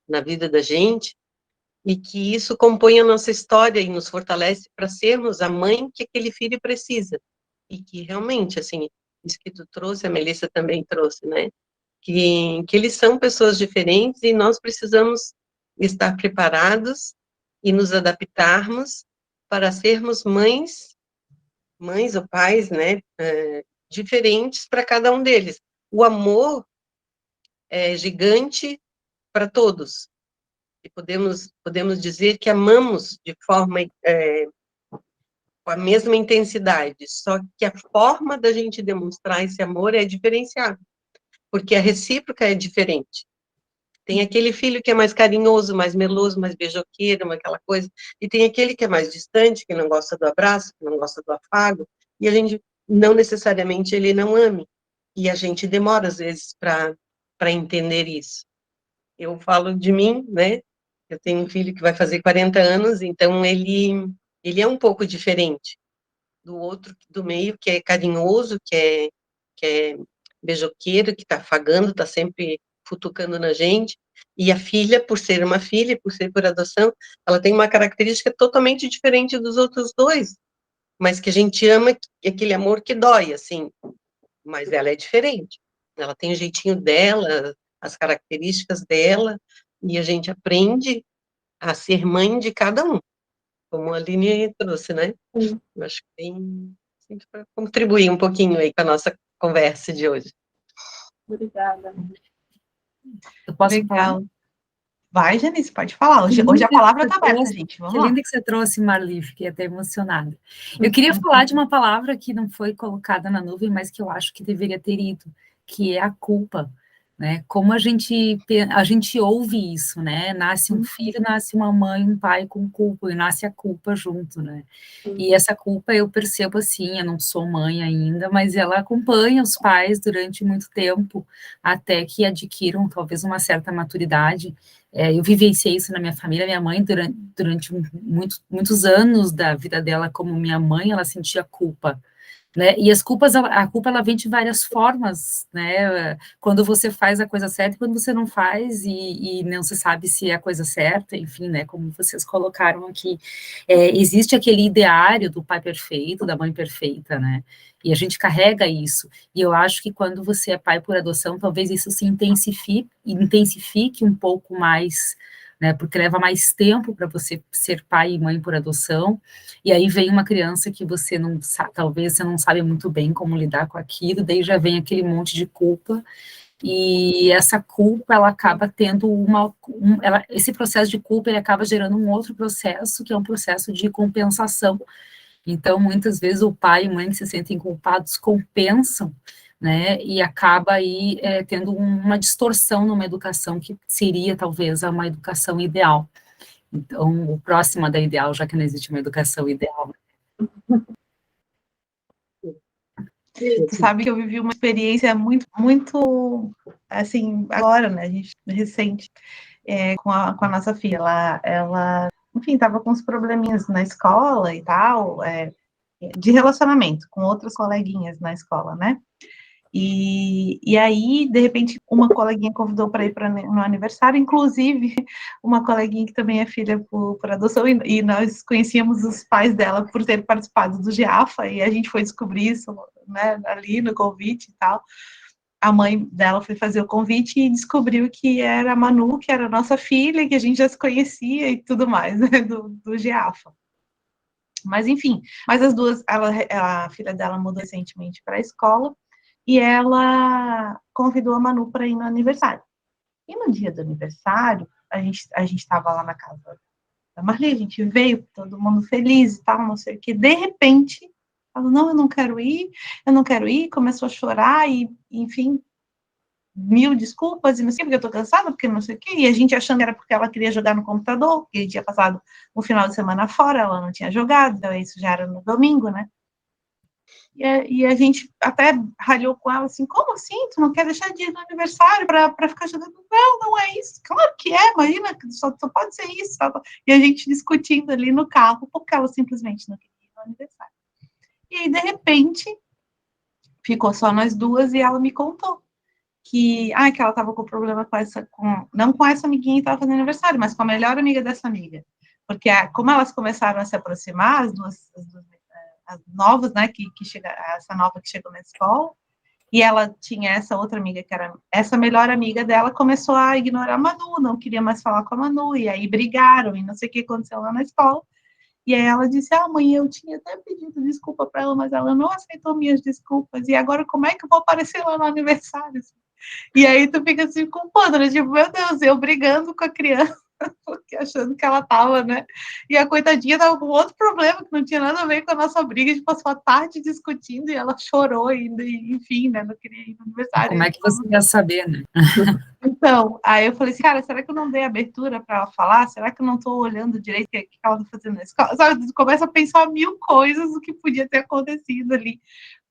C: na vida da gente, e que isso compõe a nossa história e nos fortalece para sermos a mãe que aquele filho precisa. E que realmente, assim, isso que tu trouxe, a Melissa também trouxe, né? Que eles são pessoas diferentes e nós precisamos estar preparados e nos adaptarmos para sermos mães ou pais, né? Diferentes para cada um deles. O amor é gigante para todos. E podemos dizer que amamos de forma com a mesma intensidade, só que a forma da gente demonstrar esse amor é diferenciada, porque a recíproca é diferente. Tem aquele filho que é mais carinhoso, mais meloso, mais beijoqueiro, aquela coisa, e tem aquele que é mais distante, que não gosta do abraço, que não gosta do afago, e a gente, não necessariamente ele não ame, e a gente demora, às vezes, para entender isso. Eu falo de mim, né? Eu tenho um filho que vai fazer 40 anos, então ele é um pouco diferente do outro, do meio, que é carinhoso, que é beijoqueiro, que está afagando, está sempre futucando na gente, e a filha, por ser uma filha, por ser por adoção, ela tem uma característica totalmente diferente dos outros 2, mas que a gente ama, aquele amor que dói, assim, mas ela é diferente, ela tem o jeitinho dela, as características dela, e a gente aprende a ser mãe de cada um, como a Aline trouxe, né?
E: Sim.
C: Eu acho que tem para contribuir um pouquinho aí com a nossa conversa de hoje.
E: Obrigada.
D: Eu posso
B: Legal.
D: falar?
B: Vai, Janice, pode falar. Hoje a palavra está aberta, gente. Vamos lá.
D: Que linda que você trouxe, Marli, fiquei até emocionada. Eu queria falar de uma palavra que não foi colocada na nuvem, mas que eu acho que deveria ter ido, que é a culpa, né? Como a gente ouve isso, né? Nasce um filho, nasce uma mãe, um pai com culpa, e nasce a culpa junto, né? E essa culpa eu percebo assim, eu não sou mãe ainda, mas ela acompanha os pais durante muito tempo, até que adquiram talvez uma certa maturidade. Eu vivenciei isso na minha família. Minha mãe, durante muitos anos da vida dela como minha mãe, ela sentia culpa, né? E a culpa ela vem de várias formas, né? Quando você faz a coisa certa, quando você não faz e não se sabe se é a coisa certa, enfim, né? Como vocês colocaram aqui, existe aquele ideário do pai perfeito, da mãe perfeita, né? E a gente carrega isso. E eu acho que quando você é pai por adoção, talvez isso se intensifique um pouco mais, né? Porque leva mais tempo para você ser pai e mãe por adoção. E aí vem uma criança que você não sabe, talvez você não sabe muito bem como lidar com aquilo, daí já vem aquele monte de culpa, e essa culpa, ela acaba tendo esse processo de culpa, ele acaba gerando um outro processo, que é um processo de compensação. Então, muitas vezes, o pai e a mãe que se sentem culpados compensam, né, e acaba aí tendo uma distorção numa educação que seria, talvez, uma educação ideal. Então, o próximo da ideal, já que não existe uma educação ideal.
B: Tu sabe que eu vivi uma experiência muito, muito, assim, agora, né, a gente, recente, com a nossa filha. Ela, enfim, estava com uns probleminhas na escola e tal, de relacionamento com outras coleguinhas na escola, né? E aí, de repente, uma coleguinha convidou para ir no aniversário, inclusive uma coleguinha que também é filha por adoção, e nós conhecíamos os pais dela por ter participado do GIAFA, e a gente foi descobrir isso, né, ali no convite e tal. A mãe dela foi fazer o convite e descobriu que era a Manu, que era a nossa filha, que a gente já se conhecia e tudo mais, né, do GIAFA. Mas, enfim, as duas, a filha dela mudou recentemente para a escola, e ela convidou a Manu para ir no aniversário. E no dia do aniversário, a gente estava lá na casa da Marli, a gente veio, todo mundo feliz e tal, não sei o que. De repente, falou, não, eu não quero ir, começou a chorar e, enfim, mil desculpas, e não sei porque eu tô cansada, porque não sei o que, e a gente achando que era porque ela queria jogar no computador, porque tinha passado um final de semana fora, ela não tinha jogado, então isso já era no domingo, né? E a gente até ralhou com ela assim, como assim? Tu não quer deixar de ir no aniversário para ficar jogando? Não é isso. Claro que é, imagina, só pode ser isso. E a gente discutindo ali no carro, porque ela simplesmente não queria ir no aniversário. E aí, de repente, ficou só nós duas e ela me contou que ela estava com problema não com essa amiguinha que estava fazendo aniversário, mas com a melhor amiga dessa amiga. Porque como elas começaram a se aproximar, as duas as novas, né, essa nova que chegou na escola, e ela tinha essa outra amiga, que era essa melhor amiga dela, começou a ignorar a Manu, não queria mais falar com a Manu, e aí brigaram, e não sei o que aconteceu lá na escola, e aí ela disse, mãe, eu tinha até pedido desculpa para ela, mas ela não aceitou minhas desculpas, e agora como é que eu vou aparecer lá no aniversário? E aí tu fica assim, culpando, né, tipo, meu Deus, eu brigando com a criança, porque achando que ela tava, né? E a coitadinha tava com outro problema que não tinha nada a ver com a nossa briga, a gente passou a tarde discutindo e ela chorou ainda, e, enfim, né? Não queria ir no aniversário.
D: Como é que você ia saber, né?
B: Então, aí eu falei assim, cara, será que eu não dei abertura para ela falar? Será que eu não tô olhando direito o que ela tá fazendo na escola? Sabe, começa a pensar mil coisas do que podia ter acontecido ali.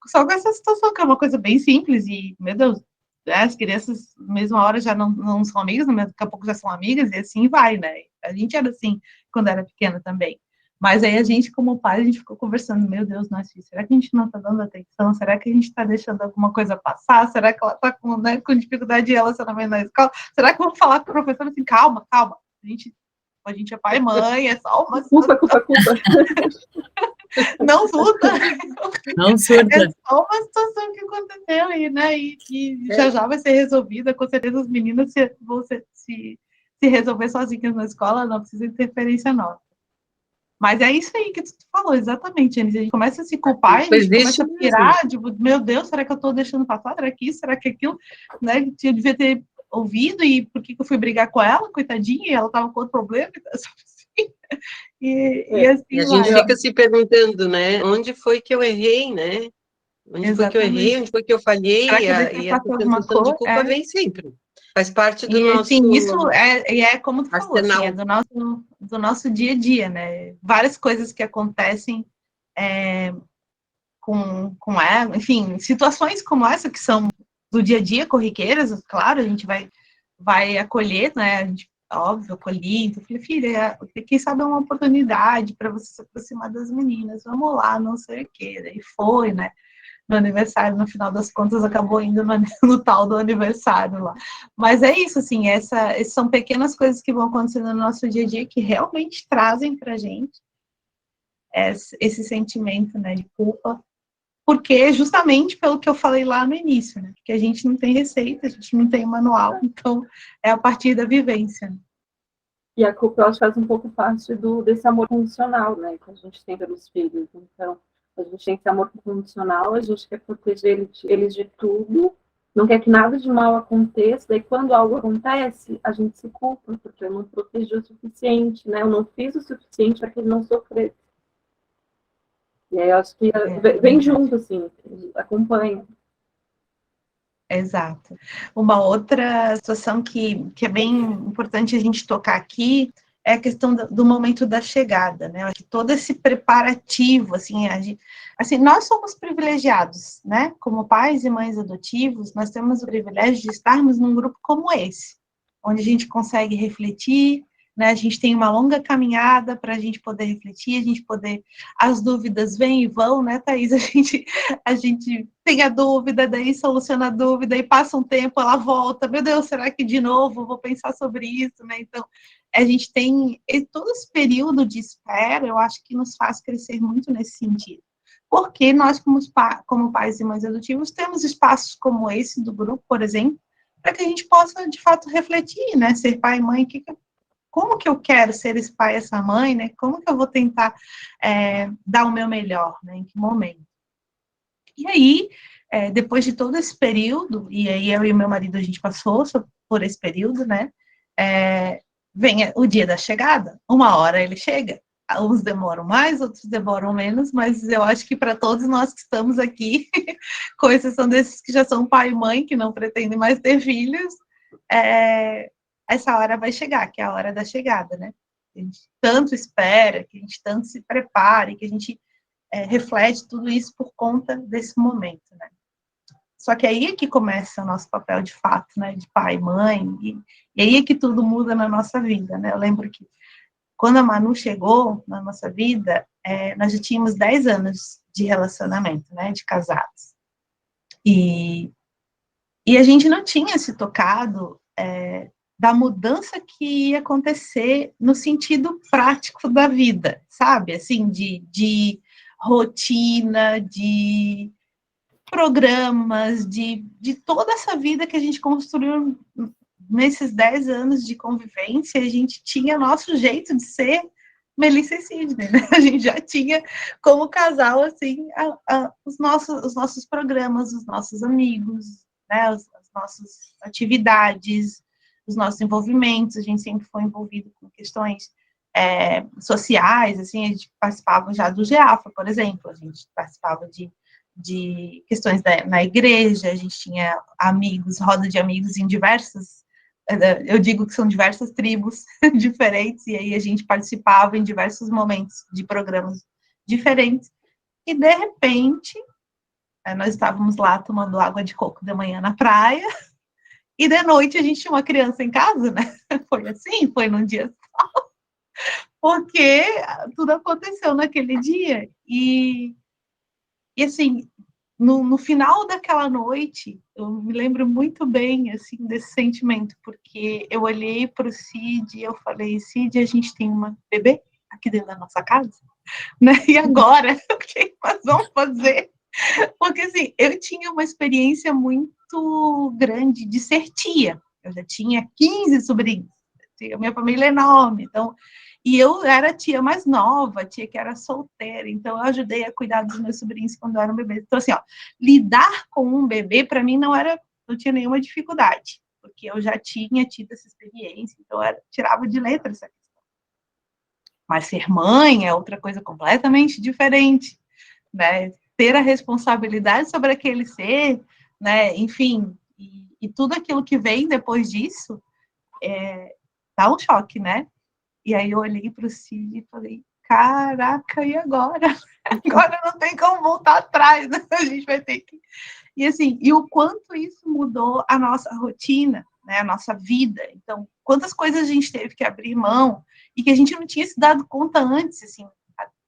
B: Só com essa situação, que é uma coisa bem simples, e, meu Deus, as crianças, na mesma hora, já não são amigas, daqui a pouco já são amigas, e assim vai, né? A gente era assim quando era pequena também. Mas aí a gente, como pai, a gente ficou conversando, meu Deus, nossa, será que a gente não está dando atenção? Será que a gente está deixando alguma coisa passar? Será que ela está com dificuldade de relacionamento na escola? Será que vamos falar com o professor assim, calma, a gente é pai e mãe, é só uma...
E: Culpa.
B: Não surta.
D: Não surta.
B: É só uma situação que aconteceu aí, né? E já vai ser resolvida. Com certeza as meninas vão se resolver sozinhas na escola, não precisa de interferência nossa. Mas é isso aí que tu falou, exatamente, Jenny. A gente começa a se culpar, a gente começa a pirar, tipo, meu Deus, será que eu tô deixando passar? Será que isso? Será que aquilo? Né? Eu devia ter ouvido, e por que eu fui brigar com ela, coitadinha, e ela tava com outro problema, e assim
C: e a gente fica se perguntando, né, onde foi que eu errei, né? Onde foi que eu errei, onde foi que eu falhei, e essa sensação de culpa vem sempre. Faz parte do nosso...
B: Sim, isso é como tu falou, assim, é do nosso dia a dia, né? Várias coisas que acontecem com ela, enfim, situações como essa, que são do dia a dia, corriqueiras, claro, a gente vai acolher, né? A gente, óbvio, acolhi, então eu falei, filha, quem sabe é uma oportunidade para você se aproximar das meninas, vamos lá, não sei o quê, daí foi, né? no aniversário, no final das contas acabou indo no tal do aniversário lá. Mas é isso, assim, essas são pequenas coisas que vão acontecendo no nosso dia a dia que realmente trazem pra gente esse sentimento, né, de culpa, porque justamente pelo que eu falei lá no início, né, que a gente não tem receita, a gente não tem manual, então é a partir da vivência.
E: E a culpa, eu acho, faz um pouco parte desse amor condicional, né, que a gente tem pelos filhos. Então, a gente tem esse amor condicional, a gente quer proteger eles de tudo, não quer que nada de mal aconteça, daí quando algo acontece, a gente se culpa, porque eu não protegi o suficiente, né, eu não fiz o suficiente para que ele não sofresse. E aí eu acho que vem junto, assim, acompanha.
B: Exato. Uma outra situação que é bem importante a gente tocar aqui é a questão do momento da chegada, né? Acho que todo esse preparativo, assim, nós somos privilegiados, né? Como pais e mães adotivos, nós temos o privilégio de estarmos num grupo como esse, onde a gente consegue refletir, né? A gente tem uma longa caminhada para a gente poder refletir, as dúvidas vêm e vão, né, Thaís? A gente tem a dúvida, daí soluciona a dúvida, e passa um tempo, ela volta, meu Deus, será que de novo vou pensar sobre isso, né? Então, a gente tem todo esse período de espera, eu acho que nos faz crescer muito nesse sentido. Porque nós, como pais e mães adotivos, temos espaços como esse do grupo, por exemplo, para que a gente possa, de fato, refletir, né? Ser pai e mãe, como que eu quero ser esse pai e essa mãe, né? Como que eu vou tentar dar o meu melhor, né? Em que momento? E aí, depois de todo esse período, e aí eu e meu marido, a gente passou por esse período, né? Vem o dia da chegada, uma hora ele chega. Uns demoram mais, outros demoram menos, mas eu acho que para todos nós que estamos aqui, com exceção desses que já são pai e mãe, que não pretendem mais ter filhos, essa hora vai chegar, que é a hora da chegada, né? A gente tanto espera, que a gente tanto se prepare, que a gente reflete tudo isso por conta desse momento, né? Só que aí é que começa o nosso papel de fato, né? De pai, mãe, e aí é que tudo muda na nossa vida, né? Eu lembro que quando a Manu chegou na nossa vida, nós já tínhamos 10 anos de relacionamento, né? De casados. E a gente não tinha se tocado da mudança que ia acontecer no sentido prático da vida, sabe? Assim, de rotina, de programas, de toda essa vida que a gente construiu nesses 10 anos de convivência. A gente tinha nosso jeito de ser Melissa e Sidney, né? A gente já tinha como casal, assim, os nossos programas, os nossos amigos, né? As nossas atividades, os nossos envolvimentos. A gente sempre foi envolvido com questões sociais, assim, a gente participava já do GEAFA, por exemplo, a gente participava de questões na igreja, a gente tinha amigos, roda de amigos em diversas, eu digo que são diversas tribos diferentes, e aí a gente participava em diversos momentos de programas diferentes, e de repente, nós estávamos lá tomando água de coco de manhã na praia, e de noite a gente tinha uma criança em casa, né? Foi assim, foi num dia só, porque tudo aconteceu naquele dia, e assim, no final daquela noite, eu me lembro muito bem, assim, desse sentimento, porque eu olhei para o Cid e eu falei, Cid, a gente tem uma bebê aqui dentro da nossa casa, né? E agora? O que nós vamos fazer? Porque, assim, eu tinha uma experiência muito grande de ser tia. Eu já tinha 15 sobrinhos. A minha família é enorme, então... E eu era a tia mais nova, a tia que era solteira, então eu ajudei a cuidar dos meus sobrinhos quando eu era um bebê. Então, assim, ó, lidar com um bebê, para mim, não tinha nenhuma dificuldade, porque eu já tinha tido essa experiência, então eu tirava de letra essa questão. Mas ser mãe é outra coisa completamente diferente, né? Ter a responsabilidade sobre aquele ser, né? Enfim, e tudo aquilo que vem depois disso, dá um choque, né? E aí eu olhei para o Cid e falei, caraca, e agora? Agora não tem como voltar atrás, né? A gente vai ter que... E assim, e o quanto isso mudou a nossa rotina, né? A nossa vida. Então, quantas coisas a gente teve que abrir mão e que a gente não tinha se dado conta antes, assim.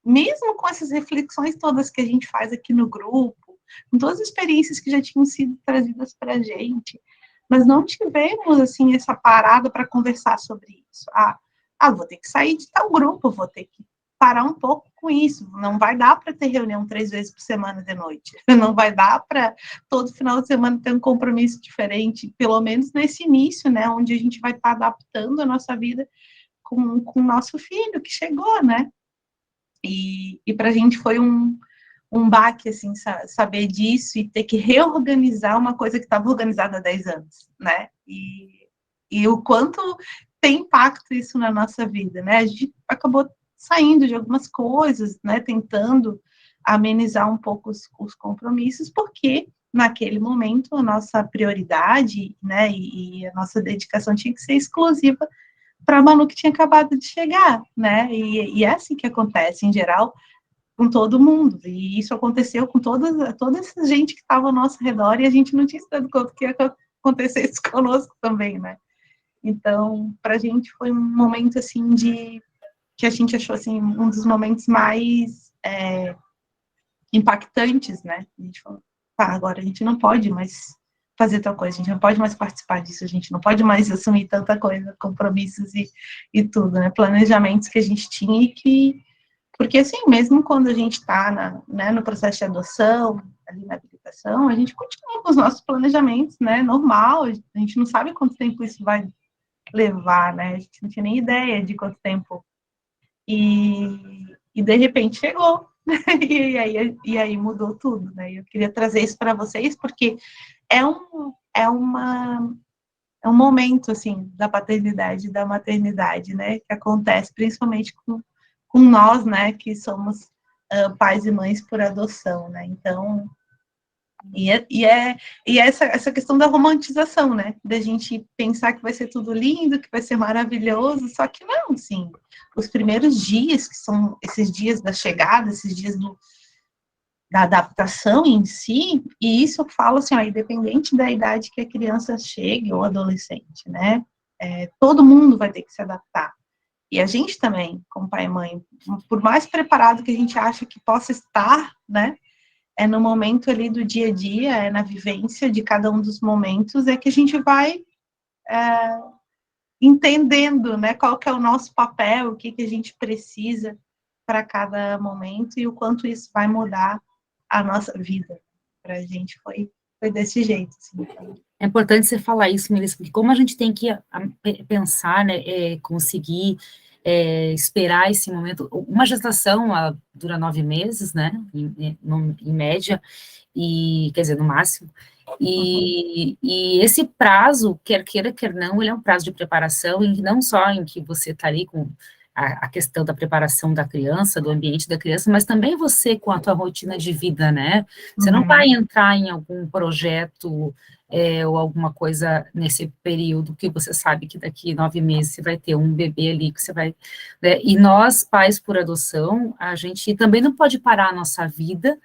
B: Mesmo com essas reflexões todas que a gente faz aqui no grupo, com todas as experiências que já tinham sido trazidas para a gente, mas não tivemos, assim, essa parada para conversar sobre isso. Vou ter que sair de tal grupo, vou ter que parar um pouco com isso, não vai dar para ter reunião 3 vezes por semana de noite, não vai dar para todo final de semana ter um compromisso diferente, pelo menos nesse início, né, onde a gente vai estar adaptando a nossa vida com o nosso filho que chegou, né, e para a gente foi um baque, assim, saber disso e ter que reorganizar uma coisa que estava organizada há 10 anos, né, e o quanto tem impacto isso na nossa vida, né, a gente acabou saindo de algumas coisas, né, tentando amenizar um pouco os compromissos, porque naquele momento a nossa prioridade, né, e a nossa dedicação tinha que ser exclusiva para a Manu que tinha acabado de chegar, né, e é assim que acontece, em geral, com todo mundo, e isso aconteceu com toda essa gente que estava ao nosso redor, e a gente não tinha se dado conta que ia acontecer isso conosco também, né, então, para a gente foi um momento, assim, que a gente achou, assim, um dos momentos mais impactantes, né? A gente falou, agora a gente não pode mais fazer tal coisa, a gente não pode mais participar disso, a gente não pode mais assumir tanta coisa, compromissos e tudo, né? Planejamentos que a gente tinha porque, assim, mesmo quando a gente está no processo de adoção, ali na habilitação, a gente continua com os nossos planejamentos, né? Normal, a gente não sabe quanto tempo isso vai levar, né? A gente não tinha nem ideia de quanto tempo. E de repente chegou, e aí mudou tudo, né? Eu queria trazer isso para vocês, porque é um momento, assim, da paternidade, da maternidade, né? Que acontece principalmente com nós, né? Que somos pais e mães por adoção, né? Então, essa questão da romantização, né? Da gente pensar que vai ser tudo lindo, que vai ser maravilhoso, só que não, sim. Os primeiros dias, que são esses dias da chegada, esses dias da adaptação em si, e isso eu falo assim, independente da idade que a criança chegue, ou adolescente, né? Todo mundo vai ter que se adaptar. E a gente também, como pai e mãe, por mais preparado que a gente acha que possa estar, né? No momento ali do dia a dia, na vivência de cada um dos momentos, que a gente vai entendendo, né, qual que é o nosso papel, o que a gente precisa para cada momento e o quanto isso vai mudar a nossa vida. Para a gente foi desse jeito. Assim.
D: É importante você falar isso, Melissa, porque como a gente tem que pensar, né, conseguir esperar esse momento. Uma gestação dura 9 meses, né, em média, quer dizer, no máximo, e esse prazo, quer queira, quer não, ele é um prazo de preparação, e não só em que você está ali com a questão da preparação da criança, do ambiente da criança, mas também você com a tua rotina de vida, né? Você não vai entrar em algum projeto ou alguma coisa nesse período que você sabe que daqui 9 meses você vai ter um bebê ali que você vai... Né? E nós, pais por adoção, a gente também não pode parar a nossa vida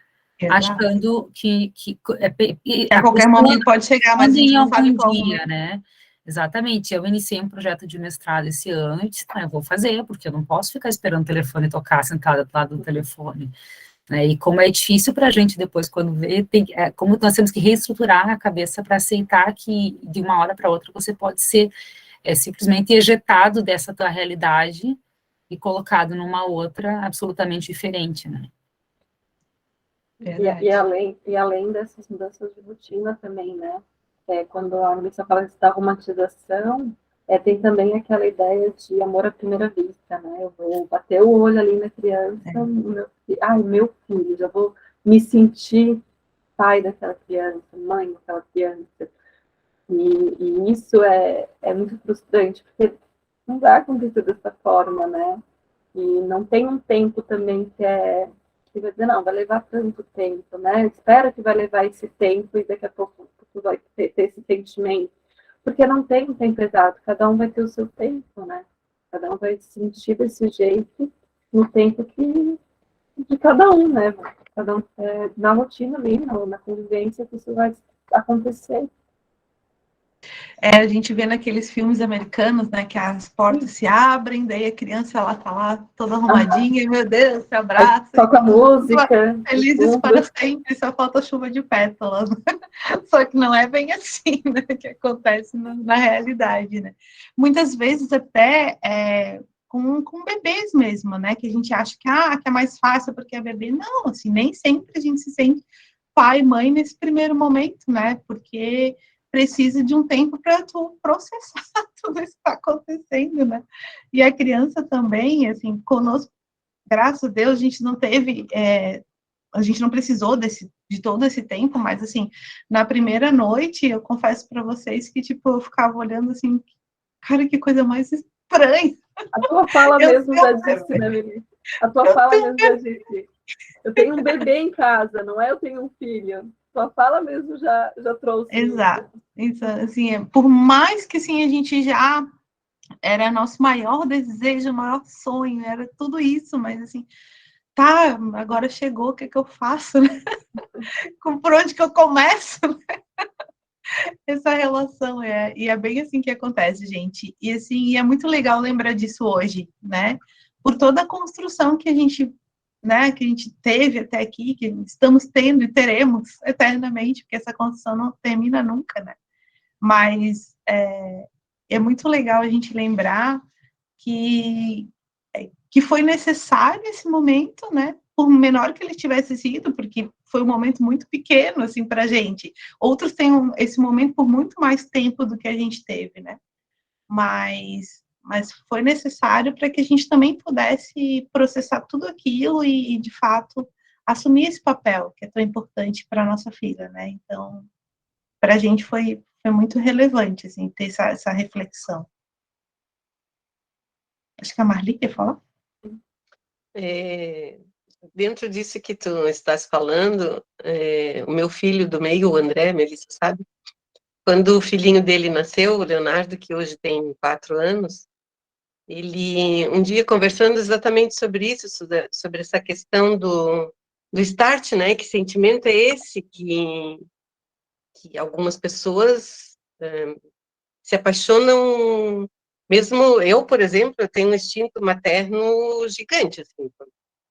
D: achando que
B: a qualquer momento pode chegar, mas a gente não sabe como.
D: Dia, né? Exatamente, eu iniciei um projeto de mestrado esse ano e disse, eu vou fazer, porque eu não posso ficar esperando o telefone tocar, sentada do lado do telefone, né, e como é difícil para a gente depois, quando vê, como nós temos que reestruturar a cabeça para aceitar que de uma hora para outra você pode ser simplesmente ejetado dessa tua realidade e colocado numa outra absolutamente diferente, né.
E: E além dessas mudanças de rotina também, né, quando a Melissa fala da romantização, tem também aquela ideia de amor à primeira vista, né? Eu vou bater o olho ali na criança, meu filho, já vou me sentir pai daquela criança, mãe daquela criança. E isso é muito frustrante, porque não vai acontecer dessa forma, né? E não tem um tempo também que vai dizer, não, vai levar tanto tempo, né? Espera que vai levar esse tempo e daqui a pouco tu vai ter esse sentimento. Porque não tem um tempo exato, cada um vai ter o seu tempo, né? Cada um vai se sentir desse jeito no tempo de cada um, né? Cada um, na rotina ali, na convivência, que isso vai acontecer.
B: A gente vê naqueles filmes americanos, né, que as portas se abrem, daí a criança ela tá lá toda arrumadinha, e, meu Deus, se abraça.
E: Toca música.
B: Felizes para sempre, só falta chuva de pétalas. Só que não é bem assim, né, que acontece na realidade, né. Muitas vezes até com bebês mesmo, né, que a gente acha que é mais fácil porque é bebê. Não, assim, nem sempre a gente se sente pai e mãe nesse primeiro momento, né, porque precisa de um tempo para tu processar tudo isso que está acontecendo, né? E a criança também, assim, conosco, graças a Deus, a gente não teve, a gente não precisou de todo esse tempo, mas, assim, na primeira noite, eu confesso para vocês que, tipo, eu ficava olhando assim, cara, que coisa mais estranha.
E: A tua fala mesmo já disse, né, Melissa? A tua fala mesmo já disse. Eu tenho um bebê em casa, não é eu tenho um filho. Tua fala mesmo já trouxe.
B: Exato. Isso, assim, por mais que assim, a gente já era nosso maior desejo, maior sonho, era tudo isso, mas assim, tá, agora chegou, o que é que eu faço? Né? Por onde que eu começo? Essa relação e é bem assim que acontece, gente. E assim, é muito legal lembrar disso hoje, né? Por toda a construção que a gente, né, que a gente teve até aqui, que estamos tendo e teremos eternamente, porque essa construção não termina nunca, né? Mas é muito legal a gente lembrar que foi necessário esse momento, né? Por menor que ele tivesse sido, porque foi um momento muito pequeno, assim, para a gente. Outros têm esse momento por muito mais tempo do que a gente teve, né? Mas foi necessário para que a gente também pudesse processar tudo aquilo e de fato, assumir esse papel que é tão importante para a nossa filha, né? Então, para a gente foi muito relevante, assim, ter essa reflexão. Acho que a Marli quer falar.
C: Dentro disso que tu estás falando, o meu filho do meio, o André, Melissa sabe, quando o filhinho dele nasceu, o Leonardo, que hoje tem 4 anos, ele, um dia conversando exatamente sobre isso, sobre essa questão do start, né, que sentimento é esse que algumas pessoas se apaixonam, mesmo eu, por exemplo, eu tenho um instinto materno gigante, assim,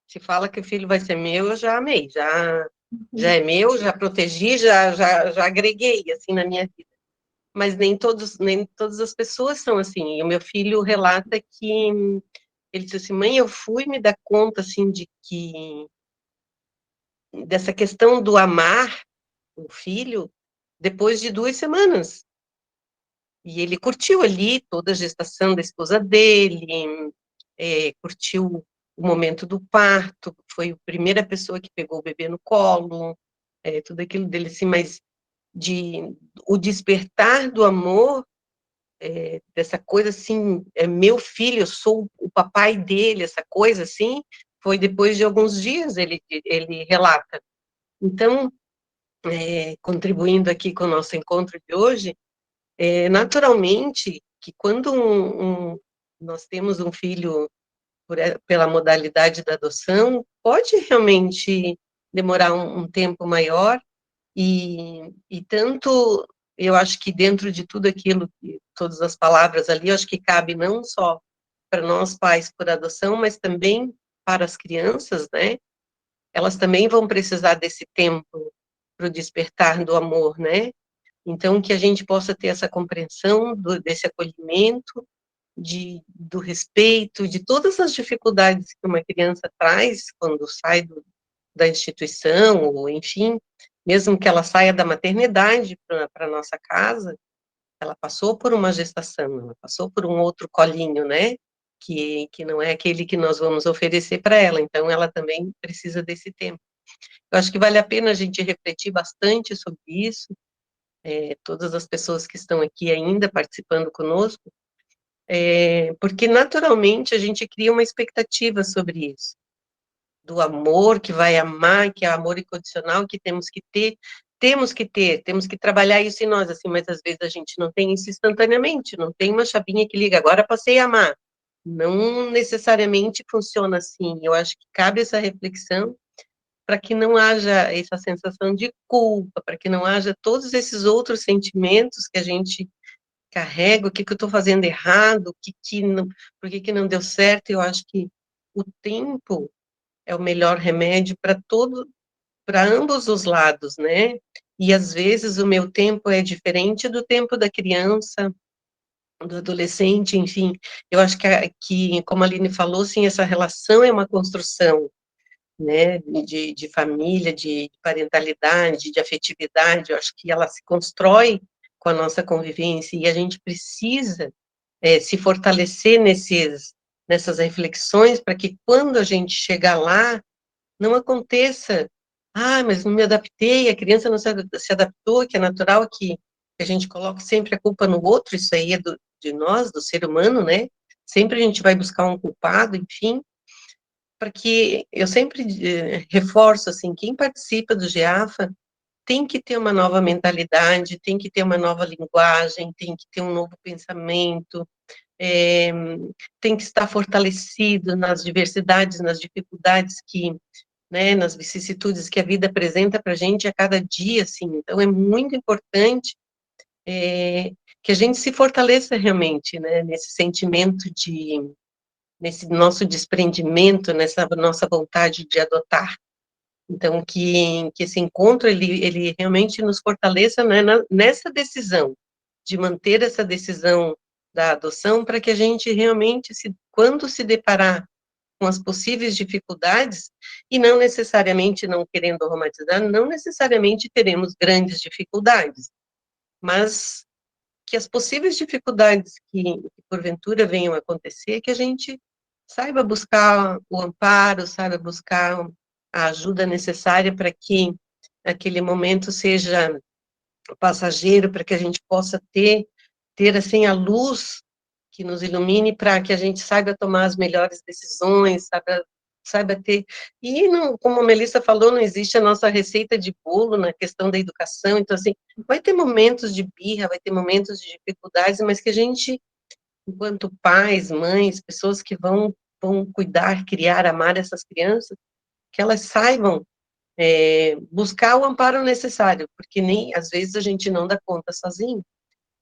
C: se fala que o filho vai ser meu, eu já amei, já é meu, já protegi, já agreguei, assim, na minha vida. Mas nem todas as pessoas são assim. E o meu filho relata que ele disse assim, mãe, eu fui me dar conta, assim, dessa questão do amar o filho depois de 2 semanas. E ele curtiu ali toda a gestação da esposa dele, curtiu o momento do parto, foi a primeira pessoa que pegou o bebê no colo, tudo aquilo dele, assim, mas o despertar do amor, dessa coisa assim, é meu filho, eu sou o papai dele, essa coisa assim, foi depois de alguns dias, ele relata. Então, contribuindo aqui com o nosso encontro de hoje, naturalmente, que quando nós temos um filho pela modalidade da adoção, pode realmente demorar um tempo maior, e tanto, eu acho que dentro de tudo aquilo, todas as palavras ali, eu acho que cabe não só para nós pais por adoção, mas também para as crianças, né? Elas também vão precisar desse tempo para o despertar do amor, né? Então, que a gente possa ter essa compreensão desse acolhimento, do respeito, de todas as dificuldades que uma criança traz quando sai da instituição, ou enfim, mesmo que ela saia da maternidade para a nossa casa, ela passou por uma gestação, ela passou por um outro colinho, né? Que não é aquele que nós vamos oferecer para ela, então ela também precisa desse tempo. Eu acho que vale a pena a gente refletir bastante sobre isso, todas as pessoas que estão aqui ainda participando conosco, porque naturalmente a gente cria uma expectativa sobre isso, do amor que vai amar, que é amor incondicional, que temos que trabalhar isso em nós, assim, mas às vezes a gente não tem isso instantaneamente, não tem uma chavinha que liga, agora passei a amar. Não necessariamente funciona assim. Eu acho que cabe essa reflexão para que não haja essa sensação de culpa, para que não haja todos esses outros sentimentos que a gente carrego, o que eu estou fazendo errado, por que não deu certo. Eu acho que o tempo é o melhor remédio para ambos os lados, né? E às vezes o meu tempo é diferente do tempo da criança, do adolescente, enfim. Eu acho que como a Aline falou, sim, essa relação é uma construção, né, de família, de parentalidade, de afetividade. Eu acho que ela se constrói com a nossa convivência, e a gente precisa se fortalecer nessas reflexões, para que quando a gente chegar lá, não aconteça, mas não me adaptei, a criança não se adaptou, que é natural que a gente coloque sempre a culpa no outro. Isso aí é de nós, do ser humano, né? Sempre a gente vai buscar um culpado, enfim, porque eu sempre reforço, assim, quem participa do GEAFA tem que ter uma nova mentalidade, tem que ter uma nova linguagem, tem que ter um novo pensamento, é, tem que estar fortalecido nas diversidades, nas dificuldades né, nas vicissitudes que a vida apresenta para a gente a cada dia, assim. Então, é muito importante que a gente se fortaleça realmente, né, nesse sentimento nesse nosso desprendimento, nessa nossa vontade de adotar. Então, que esse encontro, ele realmente nos fortaleça, né, nessa decisão, de manter essa decisão da adoção, para que a gente realmente, quando se deparar com as possíveis dificuldades, e não necessariamente, não querendo romantizar, não necessariamente teremos grandes dificuldades, mas que as possíveis dificuldades que porventura venham a acontecer, que a gente saiba buscar o amparo, saiba buscar a ajuda necessária para que aquele momento seja passageiro, para que a gente possa ter assim a luz que nos ilumine, para que a gente saiba tomar as melhores decisões, saiba ter, e não, como a Melissa falou, não existe a nossa receita de bolo na questão da educação. Então, assim, vai ter momentos de birra, vai ter momentos de dificuldades, mas que a gente, enquanto pais, mães, pessoas que vão cuidar, criar, amar essas crianças, que elas saibam buscar o amparo necessário, porque nem, às vezes, a gente não dá conta sozinho.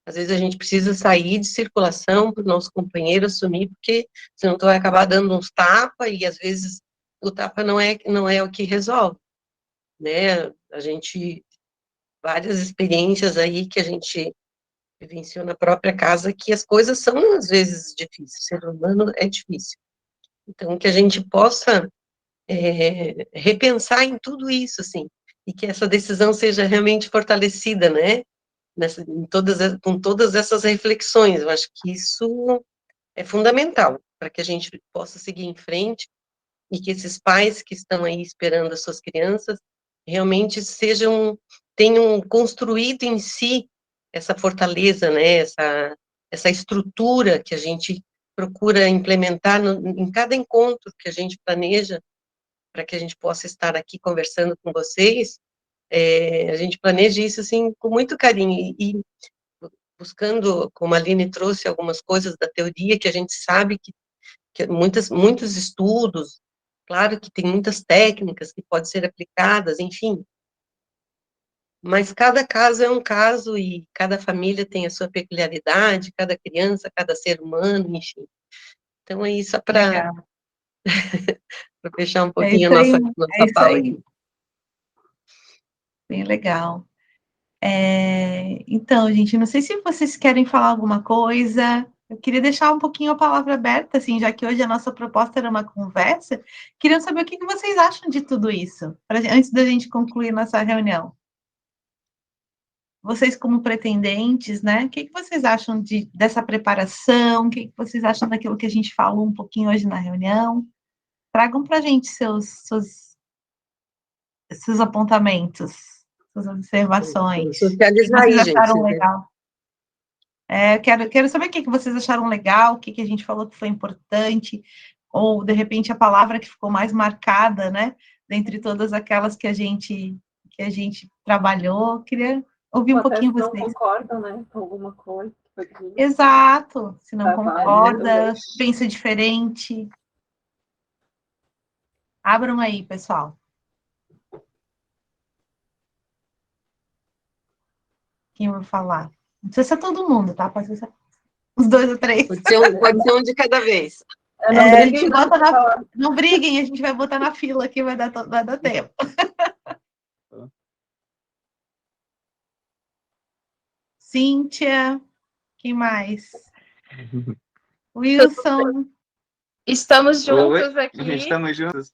C: Às vezes a gente precisa sair de circulação para o nosso companheiro assumir, porque senão tu vai acabar dando uns tapas, e às vezes o tapa não é o que resolve, né? A gente, várias experiências aí que a gente vivenciou na própria casa, que as coisas são às vezes difíceis, ser humano é difícil. Então, que a gente possa repensar em tudo isso, assim, e que essa decisão seja realmente fortalecida, né? Com todas essas reflexões. Eu acho que isso é fundamental para que a gente possa seguir em frente, e que esses pais que estão aí esperando as suas crianças realmente tenham construído em si essa fortaleza, né, essa estrutura que a gente procura implementar em cada encontro que a gente planeja, para que a gente possa estar aqui conversando com vocês. A gente planeja isso, assim, com muito carinho, e buscando, como a Aline trouxe, algumas coisas da teoria que a gente sabe que muitos estudos, claro que tem muitas técnicas que podem ser aplicadas, enfim, mas cada caso é um caso, e cada família tem a sua peculiaridade, cada criança, cada ser humano, enfim. Então, é isso para fechar um pouquinho a nossa fala aqui.
B: Bem legal. Então, gente, não sei se vocês querem falar alguma coisa. Eu queria deixar um pouquinho a palavra aberta, assim, já que hoje a nossa proposta era uma conversa. Queria saber o que vocês acham de tudo isso, antes da gente concluir nossa reunião. Vocês, como pretendentes, né? O que vocês acham dessa preparação? O que vocês acham daquilo que a gente falou um pouquinho hoje na reunião? Tragam para a gente seus apontamentos, suas observações.
C: Socializar
B: O que vocês
C: aí,
B: acharam
C: gente.
B: legal? Quero saber o que vocês acharam legal, o que a gente falou que foi importante, ou, de repente, a palavra que ficou mais marcada, né? Dentre todas aquelas que a gente trabalhou. Queria ouvir um pouquinho
E: vocês.
B: Vocês
E: não concordam, né, com alguma coisa que foi dito.
B: Exato. Se não concorda,
E: válido.
B: pensa diferente. Abram aí, pessoal. Quem vai falar? Não precisa ser todo mundo, tá? Pode ser uns 2 ou 3.
C: Pode ser um de cada vez.
B: A gente bota não briguem, a gente vai botar na fila aqui, vai dar tempo. Cíntia, quem mais? Wilson.
E: Estamos juntos aqui.
A: Estamos juntos.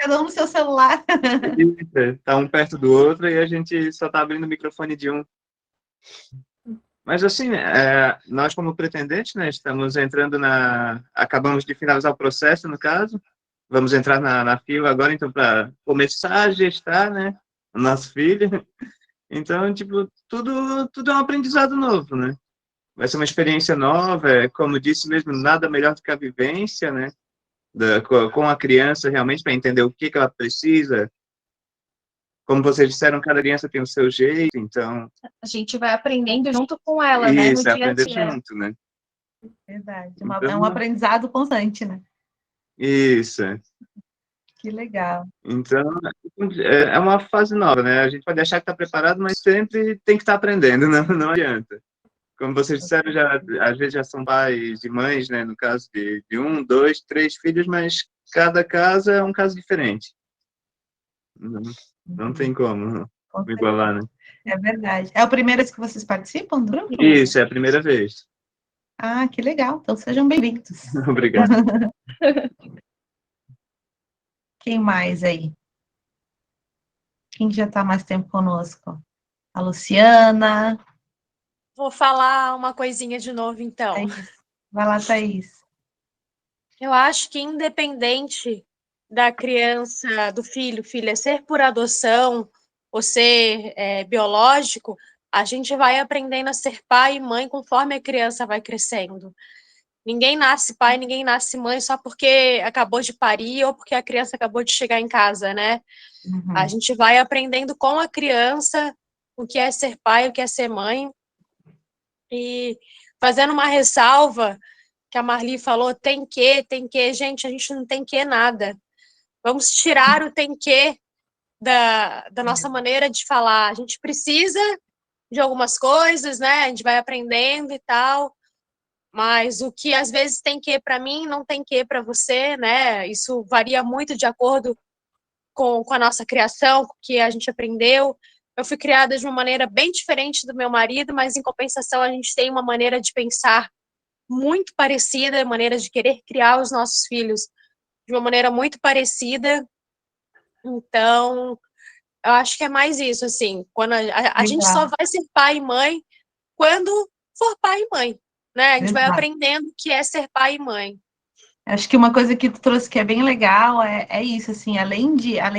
B: Cada um no seu celular.
A: Está um perto do outro e a gente só está abrindo o microfone de um. Mas assim, nós como pretendentes, né, estamos entrando acabamos de finalizar o processo, no caso, vamos entrar na fila agora, então, para começar a gestar, né, o nosso filho. Então, tipo, tudo é um aprendizado novo, né? Vai ser uma experiência nova, como disse mesmo, nada melhor do que a vivência, né, com a criança, realmente, para entender o que ela precisa. Como vocês disseram, cada criança tem o seu jeito, então...
E: A gente vai aprendendo junto com ela, né?
A: Isso, aprender junto, né?
B: Verdade. É um aprendizado constante, né?
A: Isso.
B: Que legal.
A: Então, é uma fase nova, né? A gente pode achar que está preparado, mas sempre tem que estar aprendendo, não adianta. Como vocês disseram, às vezes já são pais e mães, né? No caso de 1, 2, 3 filhos, mas cada caso é um caso diferente. Não tem como igualar, né?
B: É verdade. É a primeira vez que vocês participam do grupo?
A: Isso, é a primeira vez.
B: Ah, que legal. Então sejam bem-vindos.
A: Obrigado.
B: Quem mais aí? Quem já está mais tempo conosco? A Luciana.
I: Vou falar uma coisinha de novo, então.
B: Vai lá, Thaís.
I: Eu acho que independente da criança, do filha ser por adoção ou ser biológico, a gente vai aprendendo a ser pai e mãe conforme a criança vai crescendo. Ninguém nasce pai, ninguém nasce mãe só porque acabou de parir ou porque a criança acabou de chegar em casa, né?
B: Uhum.
I: A gente vai aprendendo com a criança o que é ser pai, o que é ser mãe. E fazendo uma ressalva que a Marli falou, tem que, gente, a gente não tem que nada. Vamos tirar o tem que da nossa maneira de falar. A gente precisa de algumas coisas, né? A gente vai aprendendo e tal, mas o que às vezes tem que para mim, não tem que para você, né? Isso varia muito de acordo com a nossa criação, com o que a gente aprendeu. Eu fui criada de uma maneira bem diferente do meu marido, mas em compensação a gente tem uma maneira de pensar muito parecida, maneira de querer criar os nossos filhos de uma maneira muito parecida. Então, eu acho que é mais isso, assim, quando a gente só vai ser pai e mãe quando for pai e mãe, né? A gente vai aprendendo o que é ser pai e mãe.
B: Acho que uma coisa que tu trouxe que é bem legal é isso, assim, além